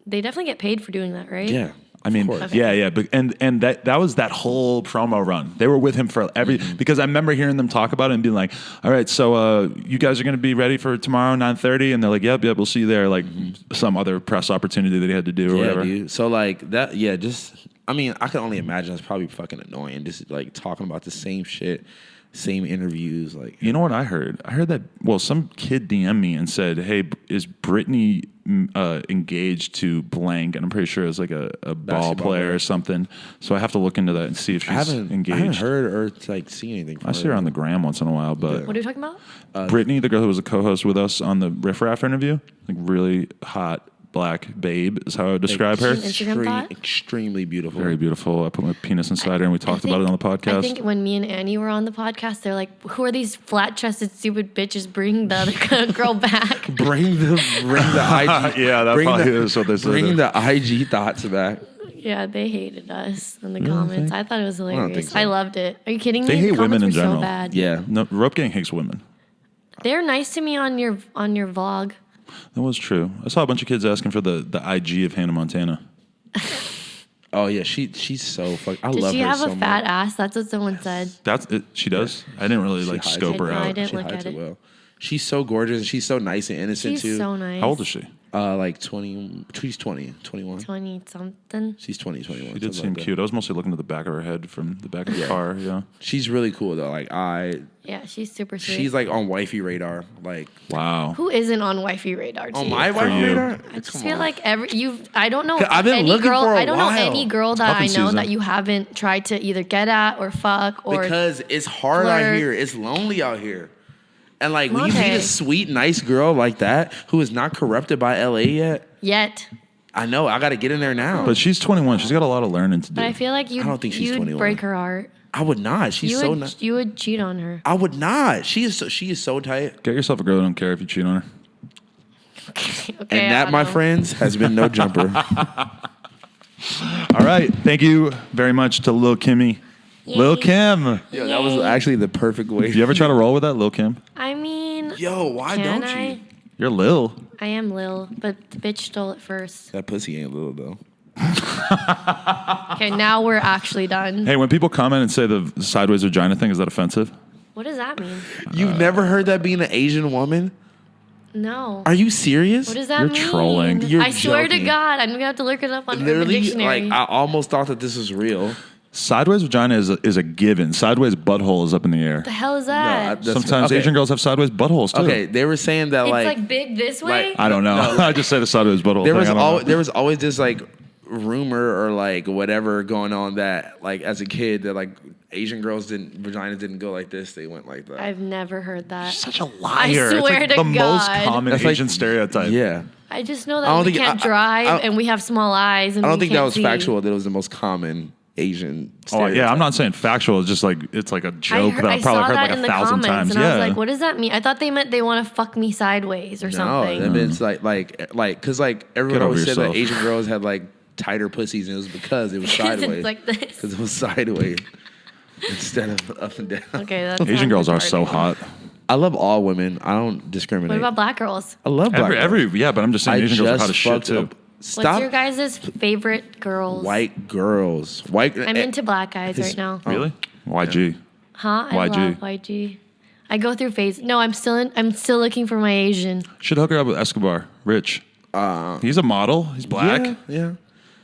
They definitely get paid for doing that, right? Yeah. I mean, Of course. yeah, but and that was that whole promo run. They were with him for every because I remember hearing them talk about it and being like, "All right, so you guys are going to be ready for tomorrow 9:30," and they're like, "Yep, we'll see you there." Like some other press opportunity that he had to do or Yeah, whatever. dude. So like that, yeah. Just, I mean, I can only imagine it's probably fucking annoying. Just like talking about the same shit, same interviews. Like, You know what I heard? I heard that some kid DM'd me and said, "Hey, is Brittany engaged to blank?" And I'm pretty sure it's like a ball Basketball player player. or something. So I have to look into that and see if she's I haven't engaged. heard or like seen anything. From I see her on the gram once in a while, but What are you talking about? Brittany, the girl who was a co-host with us on the Riff Raff interview, like really hot black babe is how I would describe her. Instagram thought? Extremely beautiful. Very beautiful. I put my penis inside her, and we talked about it on the podcast. I think when me and Annie were on the podcast, they're like, "Who are these flat-chested, stupid bitches? Bring the other girl back." Bring the IG. Yeah, that bring probably is what they said. Bring the IG thoughts back. Yeah, they hated us in the comments. I thought it was don't hilarious. think so. I loved it. Are you kidding me? They hate the women comments in were general. so bad. Yeah. No, rope gang hates women. They're nice to me on your vlog. That was true. I saw a bunch of kids asking for the IG of Hannah Montana. Oh yeah, she's so fuck. I Did love she her have so a fat much. ass? That's what someone said. That's it. She does. I didn't really She like hides scope it. her No, I out. didn't She look hides at it it. well. She's so gorgeous and she's so nice and innocent She's too. so nice. How old is she? Like 20. She's 20, 21. 20 something. She's 20, 21. She did something seem like that. cute. I was mostly looking at the back of her head from the back of the car. Yeah. She's really cool though. Like Yeah, she's super sweet. she's like on wifey radar. Like Wow. Who isn't on wifey radar? on T? my wifey you. radar. I just feel like I don't know I've been any looking girl. for a I don't know while. any girl that I Cuffing know season. that you haven't tried to either get at or fuck or because it's hard out flirt. here. It's lonely out here. And like when you meet Okay. a sweet, nice girl like that who is not corrupted by LA yet, I know I got to get in there now. But she's 21. She's got a lot of learning to do. But I feel like you. I don't think she's you'd 21. break her heart. I would not. She's You so would. nice. You would cheat on her. I would not. She is so tight. Get yourself a girl that don't care if you cheat on her. Okay, And that, my friends, has been no jumper. All right. Thank you very much to Lil Kimmy. Lil Kim. Yo, that was actually the perfect way. You ever try to roll with that, Lil Kim? I mean, Yo, why can don't I? you? You're Lil. I am Lil, but the bitch stole it first. That pussy ain't little though. Okay, now we're actually done. Hey, when people comment and say the sideways vagina thing, is that offensive? What does that mean? You've never heard that being an Asian woman? No. Are you serious? What does that You're mean? trolling. You're I swear to joking. God, I'm gonna have to look it up on Urban Literally, Dictionary. like I almost thought that this was real. Sideways vagina is a given. Sideways butthole is up in the air. the hell is that? that's- Sometimes okay. Asian girls have sideways buttholes too. Okay, they were saying that it's like, like big this way. like, I don't know. I just said a sideways butthole there thing. was I don't know. there was always this like rumor or like whatever going on that like as a kid that like Asian girls vaginas didn't go like this, they went like that. I've never heard that. Such a liar. I It's swear like to the most God. common That's like- Asian stereotype. Yeah. I just know I that don't we think- can't I- drive I- and we have small eyes and I don't we think that can't was see. factual that it was the most common Asian Oh stereotype. yeah, I'm not saying factual. It's just like it's like a joke that I've probably saw heard that like in a the thousand comments, times. and yeah. I was like, "What does that mean?" I thought they meant they want to fuck me sideways or No, something. that means like because like everyone Get over always said that yourself. Asian girls had like tighter pussies and it was because it was 'Cause it's sideways. like this. Because it was sideways instead of up and down. Okay, that's Asian not girls are so retarded. hot. I love all women. I don't discriminate. What about black girls? I love black girls. Yeah, but I'm just saying I Asian girls are hot as just shit fucked too. up. What's Stop your guys' favorite girls? white girls. White. I'm into black guys right now. Really? YG. Huh? I YG. love YG. I go through phases. No, I'm still looking for my Asian. Should hook her up with Escobar. Rich. He's a model. He's black. Yeah.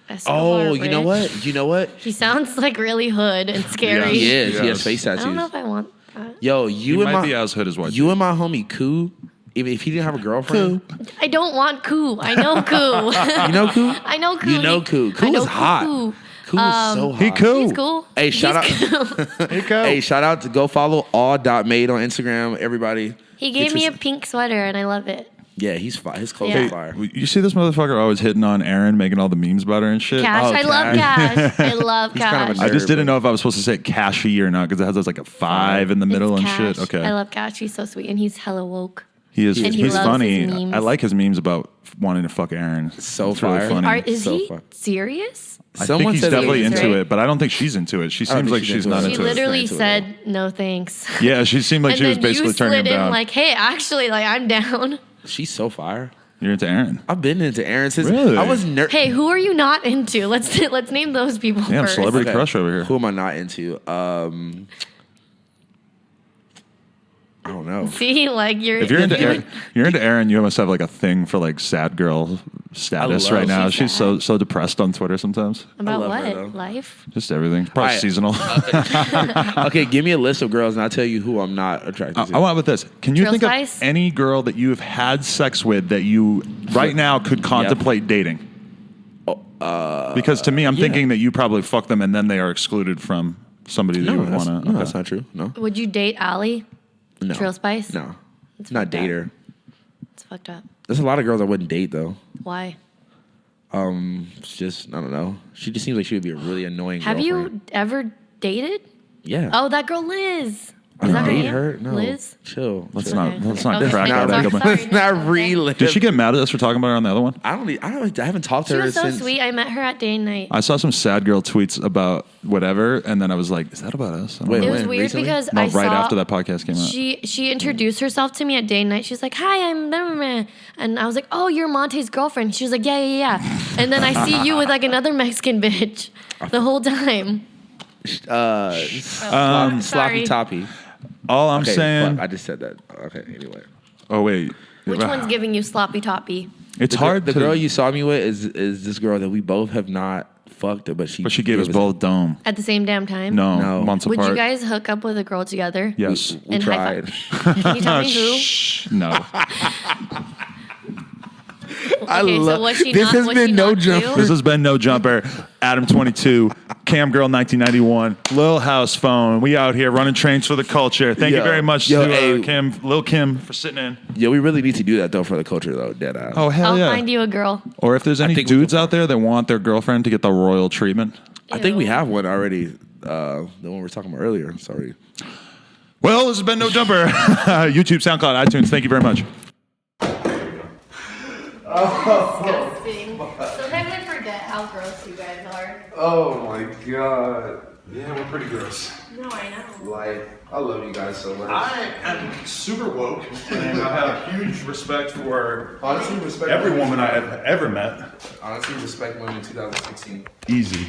Escobar Oh, you know Rich. what? You know what? He sounds like really hood and scary. He is. He Yes. has face I don't know tattoos. if I want that. Yo, He you and might my be as hood as YG. you and my homie Koo. Even if he didn't have a girlfriend, I don't want Koo. I know Koo. you know Koo. I know Koo. You know Koo. I Koo know is hot. Koo. Koo is so hot. He cool. He's cool. Hey, shout He's out- cool. Hey, shout out to go follow all.made on Instagram. Everybody. He gave me a Get pink sweater and I love it. Yeah, he's fire. His clothes Yeah. are fire. You see this motherfucker always hitting on Aaron, making all the memes about her and shit. Cash. Oh, I love Cash. I love He's kind of Cash. a I just nerd, didn't but- know if I was supposed to say Cashy or not because it has like a 5 in the middle It's and Cash. shit. Okay. I love Cash. He's so sweet and he's hella woke. He is. And he He's loves funny. his memes. I like his memes about wanting to fuck Aaron. So It's really fire. funny. Is So he fun. serious? I think he's said that definitely he is, into right? it, but I don't think she's into it. She don't seems think like she's she's into not it. She into it. literally Into it, said no thanks. Yeah, she seemed like And she was then basically you turning slid him in down. like, hey, actually, like I'm down. She's so fire. You're into Aaron. I've been into Aaron since Really? I was nerd. Hey, who are you not into? Let's name those people Damn, first. celebrity crush over here. Who am I not into? I don't know. See, like you're. If you're into you're- Aaron, you're into Aaron, you must have like a thing for like sad girl status love right now. she's She's so depressed on Twitter sometimes. About love her, what? though. Life? Just everything. Probably Alright. seasonal. Okay, give me a list of girls and I'll tell you who I'm not attracted to. I want with this. Can you Drill think Spice? of any girl that you've had sex with that you right now could contemplate dating? Because to me, I'm thinking that you probably fuck them and then they are excluded from somebody that you no, would that's, want no, to. that's not true. No, Would you date Allie? no. Trill Spice? No, It's not fucked up. date her. It's fucked up. There's a lot of girls I wouldn't date though. Why? It's just I don't know. She just seems like she would be a really annoying. Have girlfriend. you ever dated? Yeah. Oh, that girl Liz. I Is that her date name? her? No. Liz? Chill. Let's chill. not let's not Okay. crack Sorry, that egg sorry, open. sorry. Let's not relive. Did she get mad at us for talking about her on the other one? I haven't talked to She her was so since. sweet. I met her at day and night. I saw some sad girl tweets about whatever, and then I was like, "Is that about us?" I don't Wait, know. It was when? weird Recently? because No, I right saw after that podcast came out. She introduced herself to me at day and night. She was like, "Hi, I'm blah, blah, blah." And I was like, "Oh, you're Monte's girlfriend." She was like, "Yeah." And then I see you with like another Mexican bitch the whole time. Sloppy Sorry. toppy. All I'm Okay, saying. fuck, I just said that. Okay, anyway. Oh wait, Which one's giving you sloppy toppy? It's The hard. The to, girl you saw me with is this girl that we both have not fucked, but she gave us both dome. At the same damn time? No, No. months Would apart. you guys hook up with a girl together? Yes. We And high tried. Can you tell me who? Shh, no. Okay, so was she this not? has was been she no not jump. you? This has been No Jumper. Adam 22, Cam Girl 1991, Lil House Phone. We out here running trains for the culture. Thank you Yo. very much Yo, to hey. Lil Kim for sitting in. Yeah, we really need to do that though for the culture though. Dead ass. Oh hell I'll yeah! find you a girl. Or if there's any think we dudes can- out there that want their girlfriend to get the royal treatment. I think we Ew. have one already. The one we were talking about earlier. Sorry. Well, this has been No Jumper. YouTube, SoundCloud, iTunes. Thank you very much. Disgusting. Sometimes I forget how gross you guys are. Oh my god. Yeah, we're pretty gross. No, I know. Like, I love you guys so much. I am super woke, and I have huge respect for Honestly, respect every woman I have ever met. Honestly, respect women in 2016. Easy.